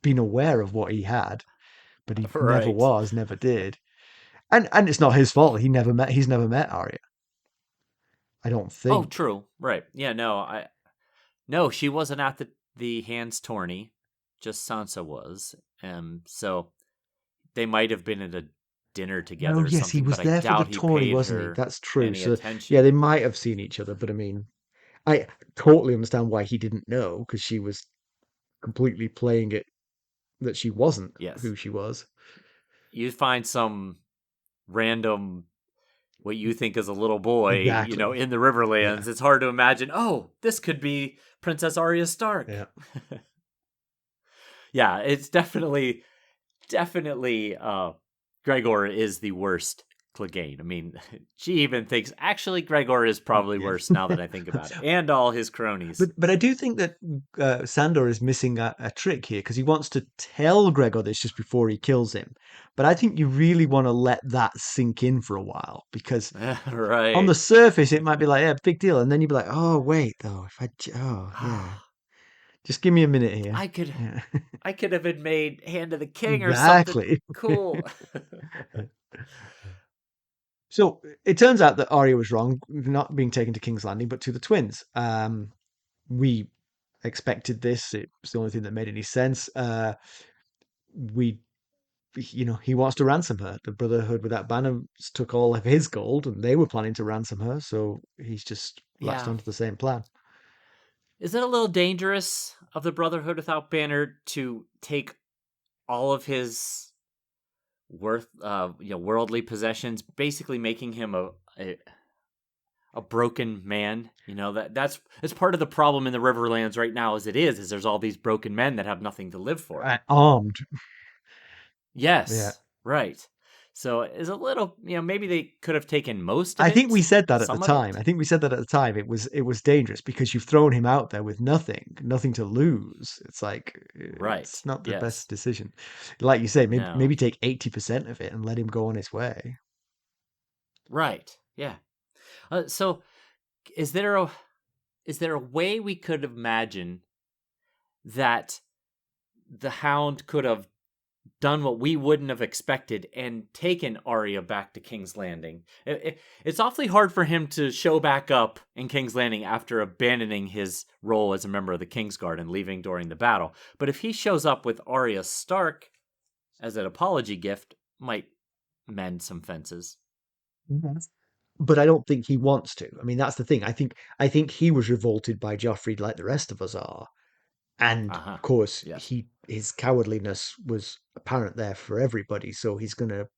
been aware of what he had, but he never Right. was, never did. And it's not his fault. He's never met Arya. I don't Oh, think. true. Right. Yeah. No, she wasn't at the hands tourney. Just Sansa was. So they might have been at a dinner No, together or yes, he something, was but I there for the doubt he tourney, paid wasn't he? her That's true. any So yeah, attention. they might have seen each other, but I mean, I totally understand why he didn't know because she was completely playing it that she wasn't Yes. who she was. You find some random what you think is a little boy, Exactly. in the Yeah. Riverlands. It's hard to imagine, oh, this could be Princess Arya Stark. Yeah. Yeah, it's definitely Gregor is the worst Clegane. I mean, she even thinks actually Gregor is probably Yeah. worse now that I think about it. And all his cronies. But I do think that Sandor is missing a trick here because he wants to tell Gregor this just before he kills him. But I think you really want to let that sink in for a while because on the Right. surface it might be like, yeah, big deal, and then you'd be like, oh wait, though, oh yeah, just give me a minute here. I could Yeah, I could have been made Hand of the King or something exactly. cool. So it turns out that Arya was wrong, not being taken to King's Landing, but to the twins. We expected this. It was the only thing that made any sense. We, he wants to ransom her. The Brotherhood Without Banners took all of his gold, and they were planning to ransom her. So he's just latched Yeah. onto the same plan. Is it a little dangerous of the Brotherhood Without Banner to take all of his worldly possessions, basically making him a broken man? That's part of the problem in the Riverlands right now as it is there's all these broken men that have nothing to live for. Armed. Yeah. Yes, right. So it's a little, maybe they could have taken most of I think we it, said that at the some of time. it. I think we said that at the time. It was dangerous because you've thrown him out there with nothing to lose. It's like it's Right. not the best Yes. decision. Like you say, maybe No. take 80% of it and let him go on his way. Right. Yeah. So is there a is there a way we could imagine that the Hound could have done what we wouldn't have expected and taken Arya back to King's Landing? It's awfully hard for him to show back up in King's Landing after abandoning his role as a member of the Kingsguard and leaving during the battle. But if he shows up with Arya Stark as an apology gift, might mend some fences. Mhm. But I don't think he wants to. I mean, that's the thing. I think he was revolted by Joffrey like the rest of us are. And Uh huh. of course, Yes. his cowardliness was apparent there for everybody, so he's going to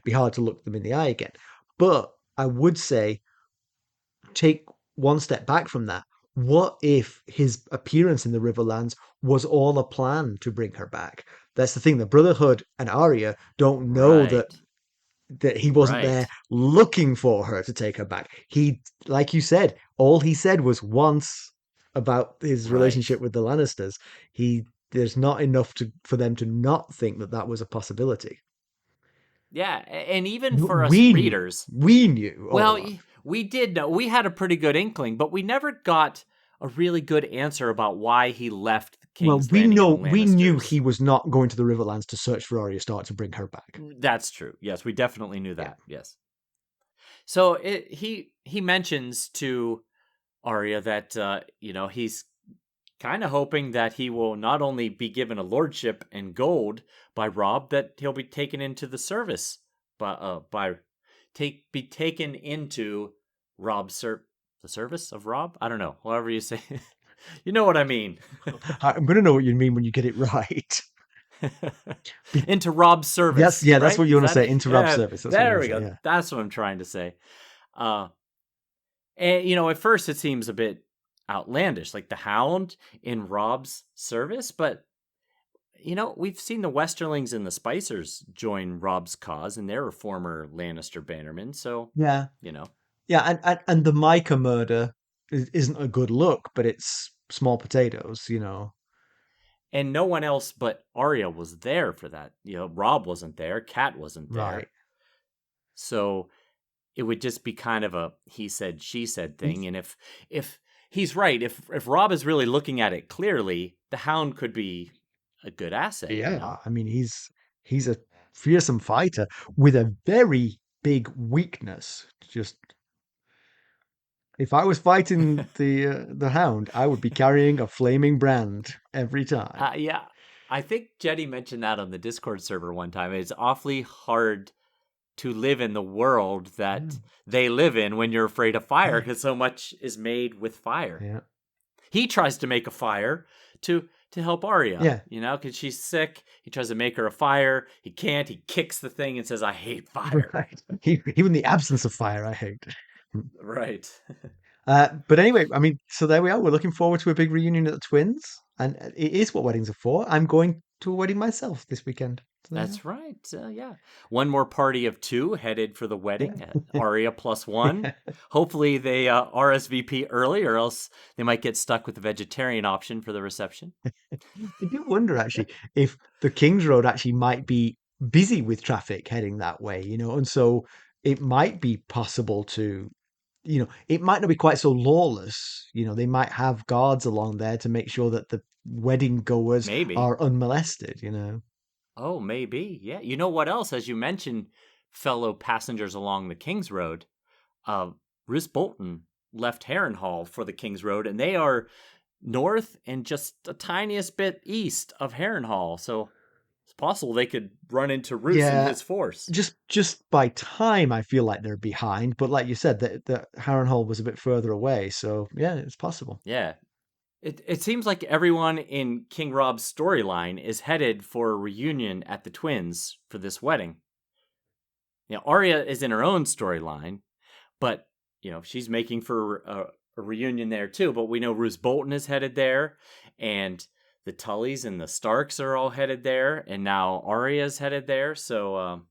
be hard to look them in the eye again. But I would say take one step back from that. What if his appearance in the Riverlands was all a plan to bring her back? That's the thing. The Brotherhood and Arya don't know that Right. he wasn't there Right. looking for her to take her back. He, like you said, all he said was once about his relationship Right. with the Lannisters. There's not enough for them to not think that that was a possibility. Yeah, and even for us We knew, readers, we knew all well, along. we did know. We had a pretty good inkling, but we never got a really good answer about why he left Well, King's Landing and the we knew Lannisters. he was not going to the Riverlands to search for Arya Stark to bring her back. That's true. Yes, we definitely knew Yeah. that. Yes. So he mentions to Arya that he's kind of hoping that he will not only be given a lordship and gold by Robb, that he'll be taken into the service, by be taken into Robb's the service of Rob. I don't know, whatever you say. You know what I mean. I'm going to know what you mean when you get it right. Be- Into Rob's Yes, service, yeah, that's right? what you Is want to that say. it? Into Rob's Yeah, service. That's what you there want we to say. go. Yeah. That's what I'm trying to say. And at first it seems a bit outlandish, like the Hound in Rob's service, but we've seen the Westerlings and the Spicers join Rob's cause, and they're a former Lannister bannerman, so Yeah. you know. Yeah. And the Micah murder isn't a good look, but it's small potatoes. And no one else but Arya was there for that. Rob wasn't there, Cat wasn't Right. there. So it would just be kind of a he said, she said thing. And if he's right, if Rob is really looking at it clearly, the Hound could be a good asset. Yeah. I mean, he's a fearsome fighter with a very big weakness. Just if I was fighting the Hound, I would be carrying a flaming brand every time. Yeah. I think Jenny mentioned that on the Discord server one time. It's awfully hard to live in the world Yeah. that they live in when you're afraid of fire, Yeah. because so much is made with fire. Yeah. He tries to make a fire to help Arya, Yeah. because she's sick. He tries to make her a fire. He can't. He kicks the thing and says, "I hate fire." Right. Even the absence of fire, I hate. Right. But anyway, I mean, so there we are. We're looking forward to a big reunion at the Twins, and it is what weddings are for. I'm going to a wedding myself this weekend. So there That's right. Yeah. One more party of two headed for the you wedding. go. Arya plus one. Yeah. Hopefully they RSVP early, or else they might get stuck with the vegetarian option for the reception. I do wonder actually if the Kingsroad actually might be busy with traffic heading that way, and so it might be possible to, it might not be quite so lawless. They might have guards along there to make sure that the wedding goers Maybe. are unmolested. Oh, maybe. Yeah. You know what else? As you mentioned, fellow passengers along the Kingsroad, uh, Roose Bolton left Harrenhal for the Kingsroad, and they are north and just the tiniest bit east of Harrenhal. So it's possible they could run into Roose and Yeah, his force. just by time, I feel like they're behind. But like you said, the Harrenhal was a bit further away, so yeah, it's possible. Yeah. It seems like everyone in King Rob's storyline is headed for a reunion at the Twins for this wedding. Arya is in her own storyline, but she's making for a reunion there too. But we know Roose Bolton is headed there, and the Tullys and the Starks are all headed there, and now Arya's headed there. So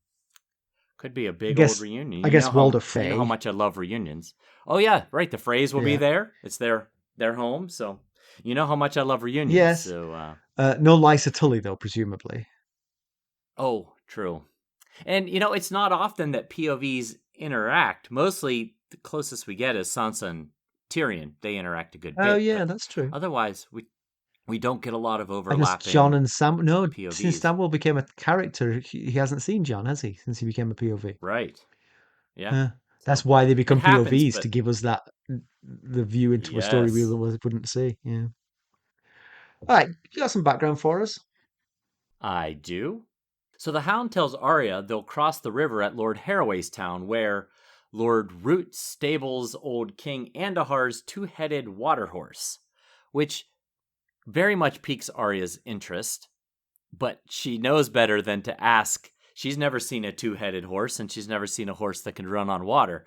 could be a I big old guess reunion. I guess Walder You know how Frey. much I love reunions. Oh yeah, right. The Freys will be Yeah. there. It's their home, so you know how much I love reunions. Yes. So No Lysa Tully though, presumably. oh, true. And it's not often that POVs interact. Mostly the closest we get is Sansa and Tyrion. They interact a good Oh bit, yeah, but that's true. otherwise we don't get a lot of I guess John overlapping and Sam. No, since POVs. Samuel became a character, he hasn't seen John, has he? Since he became a POV. Right. Yeah. That's So why they it become happens, POVs to but give us the view into a story we yes, otherwise wouldn't see. Yeah. All right, you got some background for us? I do. So the Hound tells Arya they'll cross the river at Lord Harroway's town, where Lord Root stables old King Andahar's two-headed water horse, which very much piques Arya's interest, but she knows better than to ask. She's never seen a two-headed horse, and she's never seen a horse that can run on water.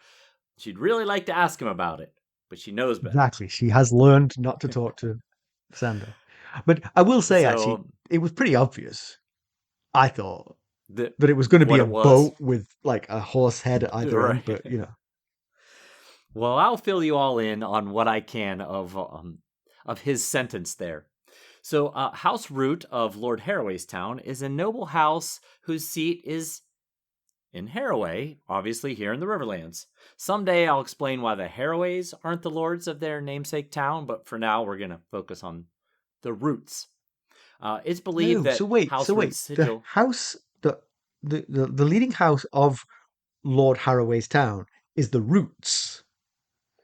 She'd really like to ask him about it, but she knows better. Exactly. She has learned not to talk to Sandor. But I will say, actually, So, it was pretty obvious, I thought, the that it was going to be what a it was, boat with like a horse head at either end. right? But. Well, I'll fill you all in on what I can of his sentence there. So, House Root of Lord Harroway's town is a noble house whose seat is in Harroway, obviously here in the Riverlands. Someday I'll explain why the Harroways aren't the lords of their namesake town, but for now we're going to focus on the Roots. It's believed No, that so wait, House so Root's wait. The sigil. house, the leading house of Lord Harroway's town is the Roots. Oh,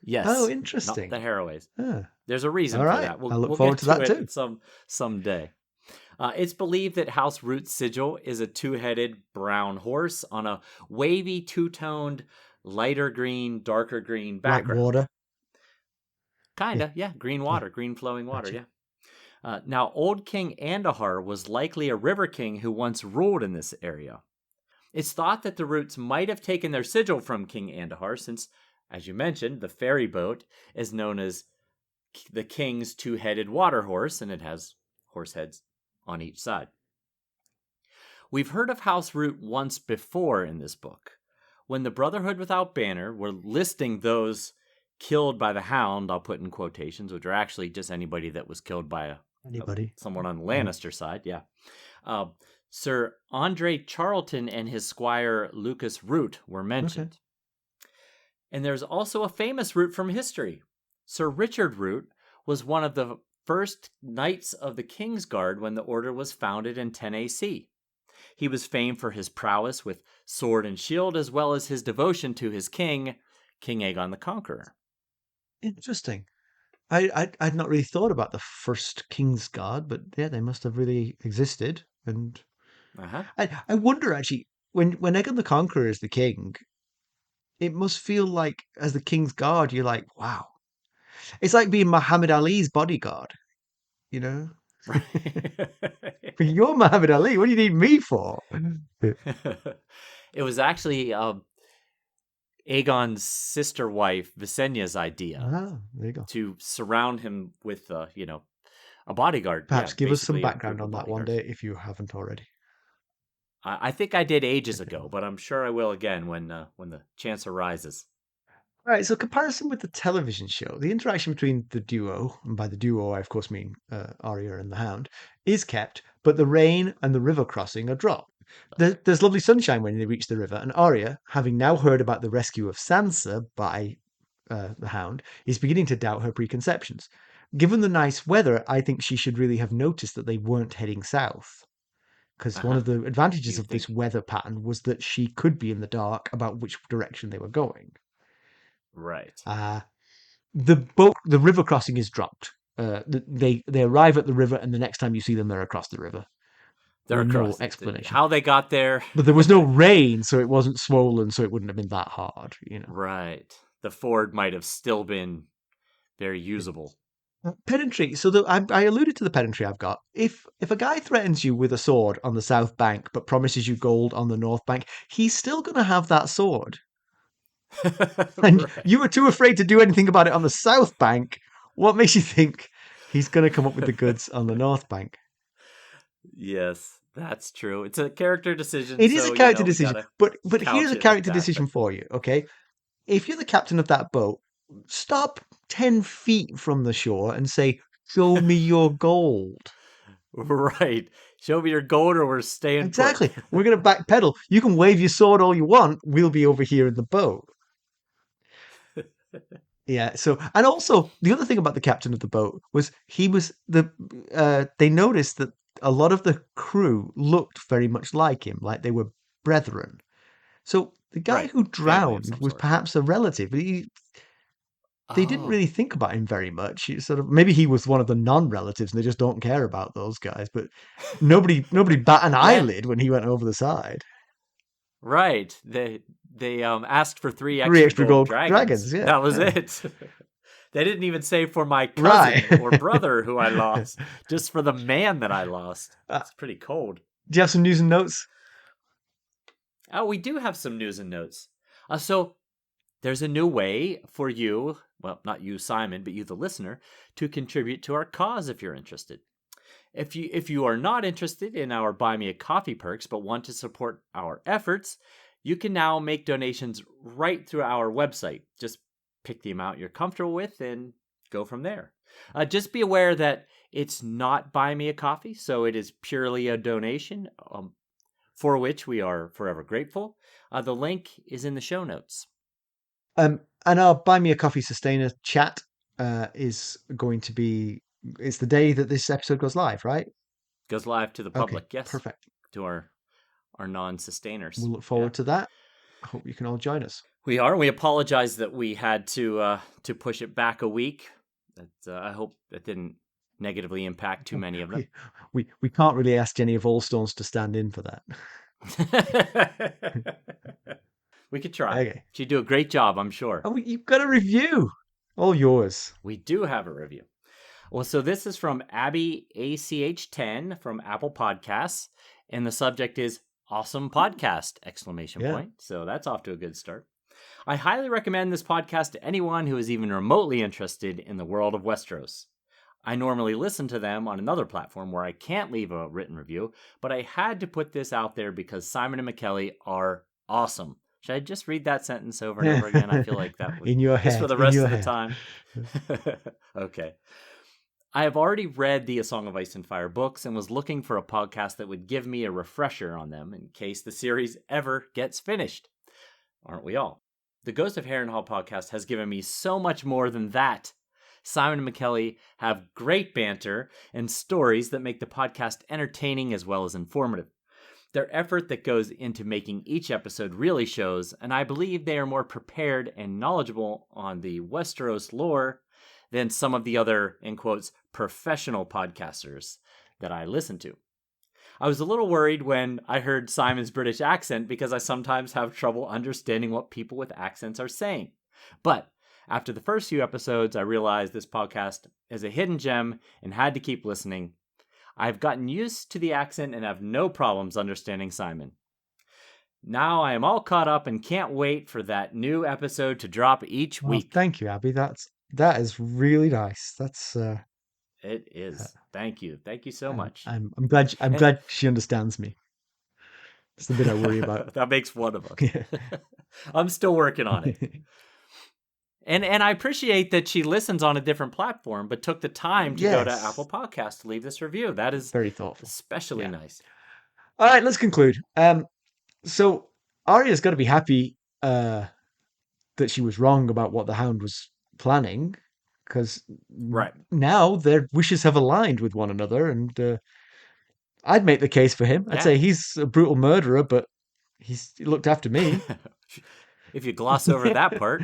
Yes, not interesting. the Harroways. Ah, There's a reason all for right. that. I We'll look we'll forward get to to that it too. someday. It's believed that House Root's sigil is a two-headed brown horse on a wavy two-toned lighter green, darker green Like background. water. Kinda, yeah. Green Yeah, water, green flowing water, gotcha. yeah. Now, old King Andahar was likely a river king who once ruled in this area. It's thought that the roots might have taken their sigil from King Andahar, since, as you mentioned, the ferry boat is known as the king's two-headed water horse, and it has horse heads on each side. We've heard of House Root once before in this book. When the Brotherhood Without Banner were listing those killed by the Hound, I'll put in quotations, which are actually just anybody that was killed by Anybody? someone on the Mhm. Lannister side, yeah. Uh, Sir Andre Charlton and his squire Lucas Root were Okay. mentioned. And there's also a famous Root from history. Sir Richard Root was one of the first knights of the Kingsguard when the order was founded in 10 AC. He was famed for his prowess with sword and shield, as well as his devotion to his king, King Aegon the Conqueror. Interesting. I'd not really thought about the first King's Guard, but yeah, they must have really existed. And Uh-huh. I wonder actually, when Aegon the Conqueror is the king, it must feel like as the King's Guard, you're like, wow. It's like being Muhammad Ali's bodyguard, you know? Right. You're Muhammad Ali. What do you need me for? It was actually Aegon's sister wife, Visenya's idea Ah, there you go. to surround him with, a bodyguard. Yeah, Perhaps give us some basically a background group of on that one bodyguards. day if you haven't already. I think I did ages Okay. ago, but I'm sure I will again when the chance arises. All right, so comparison with the television show, the interaction between the duo, and by the duo I of course mean Arya and the Hound, is kept, but the rain and the river crossing are dropped. There's lovely sunshine when they reach the river, and Arya, having now heard about the rescue of Sansa by the Hound, is beginning to doubt her preconceptions. Given the nice weather, I think she should really have noticed that they weren't heading south. Because one Uh-huh. of the advantages You of this think weather pattern was that she could be in the dark about which direction they were going. right. Uh, the river crossing is dropped. They arrive at the river, and the next time you see them, they're across the river. They're No across it. explanation. How they got there. But there was no rain, so it wasn't swollen, so it wouldn't have been that hard, you know. Right. The ford might have still been very Yeah. usable. Pedantry. So I alluded to the pedantry I've got. If a guy threatens you with a sword on the south bank but promises you gold on the north bank, he's still going to have that sword. And Right. you were too afraid to do anything about it on the south bank. What makes you think he's going to come up with the goods on the north bank? Yes, that's true. It's a character decision, It is a so character we decision, gotta but here's couch a it like character that. decision But for you, okay? If you're the captain of that boat, stop 10 feet from the shore and say, "Show me your gold." right, show me your gold, or we're staying put. Exactly. We're going to backpedal. You can wave your sword all you want. We'll be over here in the boat. Yeah. So, and also the other thing about the captain of the boat was he was they noticed that a lot of the crew looked very much like him, like they were brethren. So the guy Right, who family of drowned some was sort. perhaps a relative. They didn't really Oh, think about him very much. He sort of maybe he was one of the non-relatives and they just don't care about those guys. But nobody bat an yeah, eyelid when he went over the side. right. They asked for three Three extra extra gold gold dragons. dragons. Yeah, That was yeah. it. They didn't even say for my Right. cousin or brother who I lost, just for the man that I lost. uh, It's pretty cold. do you have some news and notes? Oh, we do have some news and notes. So there's a new way for you, well, not you, Simon, but you, the listener, to contribute to our cause if you're interested. If you are not interested in our Buy Me a Coffee perks but want to support our efforts, you can now make donations right through our website. Just pick the amount you're comfortable with and go from there. Just be aware that it's not Buy Me a Coffee, so it is purely a donation, for which we are forever grateful. The link is in the show notes. And our Buy Me a Coffee Sustainer chat is going to be. It's the day that this episode goes live, right? Goes live to the Okay, public, yes, perfect. to our non-sustainers. We'll look Yeah. forward to that. I hope you can all join us. We are. We apologize that we had to push it back a week. That I hope that didn't negatively impact too many of them. We can't really ask Jenny of Allstones to stand in for that. We could try. Okay. She'd do a great job, I'm sure. Oh, you've got a review. All yours. We do have a review. Well, so this is from Abby ACH10 from Apple Podcasts, and the subject is awesome podcast, exclamation Yeah. point. So that's off to a good start. I highly recommend this podcast to anyone who is even remotely interested in the world of Westeros. I normally listen to them on another platform where I can't leave a written review, but I had to put this out there because Simon and Mackelly are awesome. Should I just read that sentence over and over again? I feel like that would In your just for head. the In rest your of the head. time. Okay. I have already read the A Song of Ice and Fire books and was looking for a podcast that would give me a refresher on them in case the series ever gets finished. Aren't we all? The Ghost of Harrenhal podcast has given me so much more than that. Simon and Mackelly have great banter and stories that make the podcast entertaining as well as informative. Their effort that goes into making each episode really shows, and I believe they are more prepared and knowledgeable on the Westeros lore than some of the other, in quotes, professional podcasters that I listen to. I was a little worried when I heard Simon's British accent because I sometimes have trouble understanding what people with accents are saying. But after the first few episodes, I realized this podcast is a hidden gem and had to keep listening. I've gotten used to the accent and have no problems understanding Simon. Now I am all caught up and can't wait for that new episode to drop each Well, week. thank you, Abby. That is really nice. That's It is. Thank you. Thank you so much. I'm glad she understands me. It's the bit I worry about. That makes one of us. Yeah. I'm still working on it. And I appreciate that she listens on a different platform, but took the time to go to Yes. Apple Podcasts to leave this review. That is Very thoughtful. especially Yeah. nice. All right, let's conclude. So Arya's got to be happy that she was wrong about what the Hound was planning, because Right. now their wishes have aligned with one another, and I'd make the case for him. I'd Yeah. say he's a brutal murderer, but he looked after me. If you gloss over that part,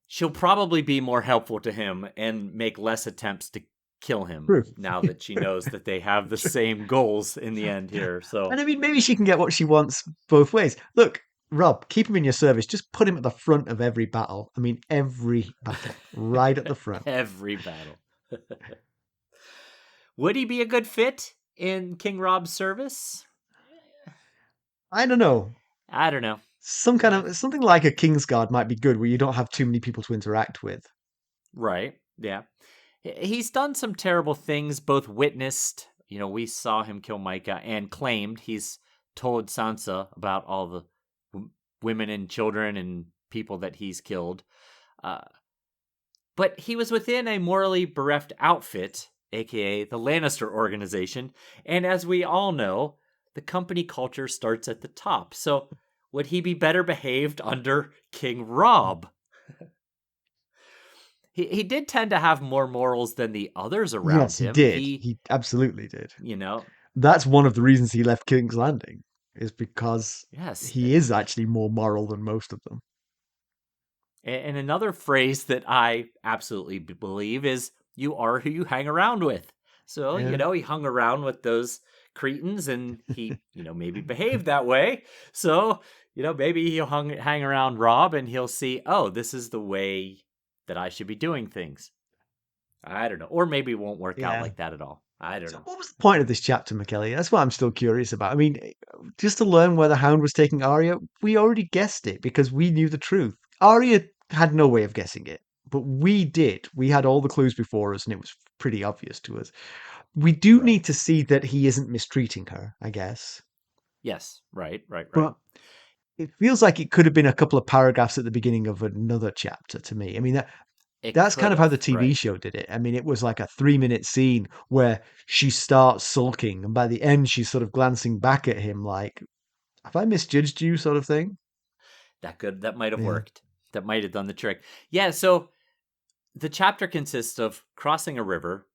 she'll probably be more helpful to him and make less attempts to kill him True. now that she knows that they have the same goals in the end here. So, And I mean, maybe she can get what she wants both ways. Look, Rob, keep him in your service. Just put him at the front of every battle. I mean, every battle, right at the front. Every battle. Would he be a good fit in King Rob's service? I don't know. I don't know. Something like a Kingsguard might be good, where you don't have too many people to interact with. Right. Yeah. He's done some terrible things, both witnessed, we saw him kill Micah, and claimed. He's told Sansa about all the women and children and people that he's killed. But he was within a morally bereft outfit, aka the Lannister organization, and as we all know, the company culture starts at the top. So would he be better behaved under King Robb? He did tend to have more morals than the others around Yes, he him. did. He absolutely did. That's one of the reasons he left King's Landing, is because Yes. he is actually more moral than most of them. And another phrase that I absolutely believe is, you are who you hang around with. So, Yeah. he hung around with those Cretans and he, maybe behaved that way. So, maybe he'll hang around Robb and he'll see, oh, this is the way that I should be doing things. I don't know. Or maybe it won't work out like that at all. I don't know. What was the point of this chapter, Mackelly? That's what I'm still curious about. I mean, just to learn where the Hound was taking Arya, we already guessed it because we knew the truth. Arya had no way of guessing it, but we did. We had all the clues before us, and it was pretty obvious to us. We do need to see that he isn't mistreating her, I guess. Yes, right. But it feels like it could have been a couple of paragraphs at the beginning of another chapter to me. I mean, that's kind of how the TV show did it. I mean, it was like a 3-minute scene where she starts sulking, and by the end, she's sort of glancing back at him like, have I misjudged you, sort of thing? That might have worked. That might have done the trick. Yeah, so the chapter consists of crossing a river,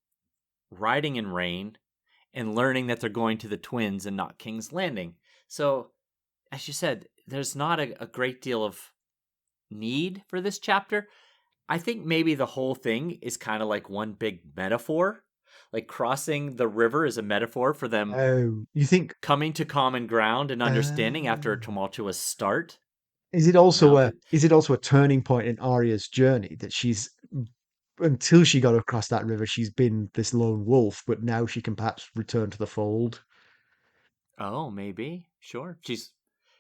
riding in rain, and learning that they're going to the Twins and not King's Landing. So, as you said, there's not a great deal of need for this chapter. I think maybe the whole thing is kind of like one big metaphor. Like crossing the river is a metaphor for them You think coming to common ground and understanding after a tumultuous start. No, but is it also a turning point in Arya's journey that she's until she got across that river, she's been this lone wolf, but now she can perhaps return to the fold. oh, maybe. Sure.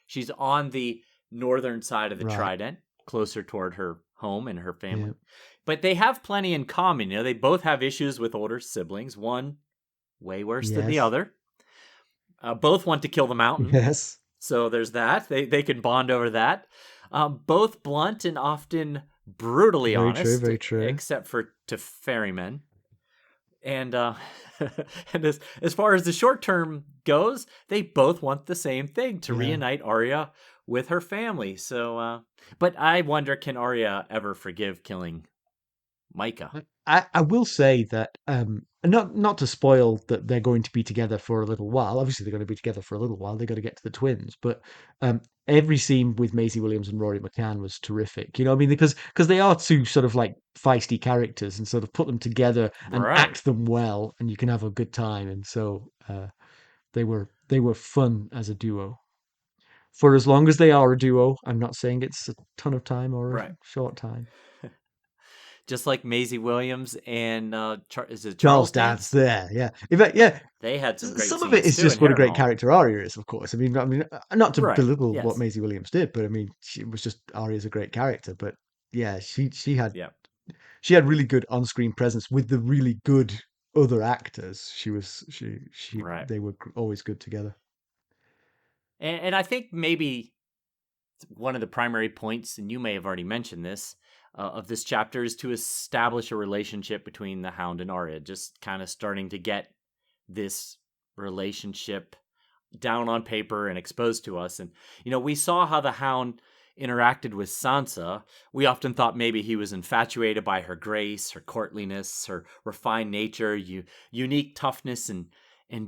She's on the northern side of the Right. Trident, closer toward her home and her Yeah. family. But they have plenty in common. They both have issues with older siblings, one way worse than the Yes. other. Both want to kill the mountain. Yes. So there's that. They can bond over that. Both blunt and often brutally Very true. honest, Very true. except for to ferrymen. And and as far as the short term goes, they both want the same thing, to Yeah. reunite Arya with her family. So, but I wonder, can Arya ever forgive killing Micah? I will say that not to spoil that they're going to be together for a little while. Obviously, they're going to be together for a little while. They got to get to the twins, but every scene with Maisie Williams and Rory McCann was terrific. You know, what I mean, because they are two sort of like feisty characters, and sort of put them together and Right. act them well, and you can have a good time. And so they were fun as a duo. For as long as they are a duo, I'm not saying it's a ton of time or a Right. short time. Just like Maisie Williams and is it Charles Charles Dance Dance? there, yeah. In fact, yeah, They had some great some of it scenes is too in just what a great Harrenhal. character Arya is, of course. Not to Right. belittle what Yes. Maisie Williams did, but I mean, she was just Arya's a great character. But yeah, Yeah. she had really good on-screen presence with the really good other actors. She Right. they were always good together. And I think maybe one of the primary points, and you may have already mentioned this, of this chapter is to establish a relationship between the Hound and Arya, just kind of starting to get this relationship down on paper and exposed to us. And, we saw how the Hound interacted with Sansa. We often thought maybe he was infatuated by her grace, her courtliness, her refined nature, unique toughness and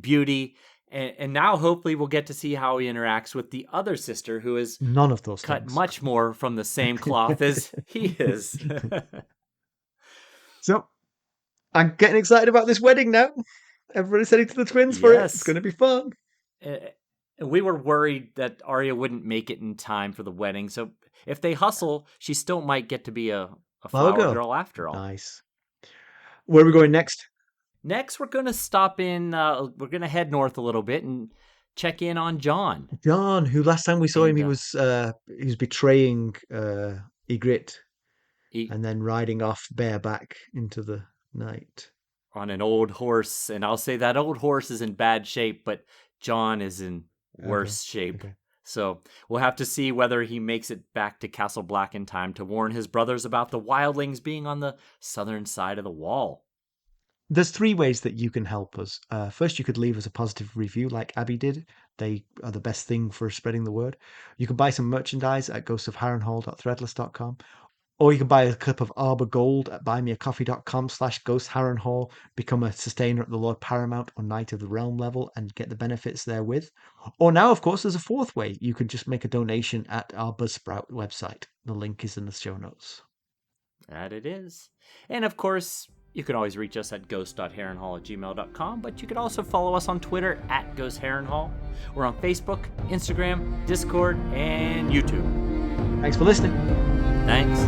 beauty. And now hopefully we'll get to see how he interacts with the other sister who is None of those cut things. much more from the same cloth as he is. So I'm getting excited about this wedding now. Everybody's heading to the twins for it. It's Yes. going to be fun. We were worried that Arya wouldn't make it in time for the wedding. So if they hustle, she still might get to be a Flower flower girl. girl after all. Nice. Where are we going next? Next, we're going to stop in, we're going to head north a little bit and check in on John. John, who last time we saw him, And he was betraying Ygritte he, and then riding off bareback into the night. on an old horse. And I'll say that old horse is in bad shape, but John is in worse shape. Okay. So we'll have to see whether he makes it back to Castle Black in time to warn his brothers about the wildlings being on the southern side of the wall. There's three ways that you can help us. First, you could leave us a positive review like Abby did. They are the best thing for spreading the word. You can buy some merchandise at ghostofharrenhal.threadless.com. Or you can buy a cup of Arbor Gold at buymeacoffee.com/ghostharrenhal, become a sustainer at the Lord Paramount or Knight of the Realm level and get the benefits therewith. Or now, of course, there's a fourth way. You can just make a donation at our Buzzsprout website. The link is in the show notes. That it is. And of course, you can always reach us at ghost.harrenhall@gmail.com, but you can also follow us on Twitter at @ghostharrenhall. We're on Facebook, Instagram, Discord, and YouTube. Thanks for listening. Thanks.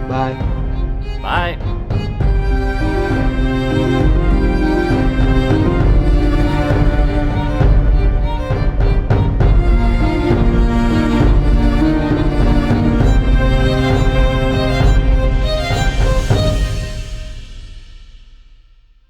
Bye. Bye.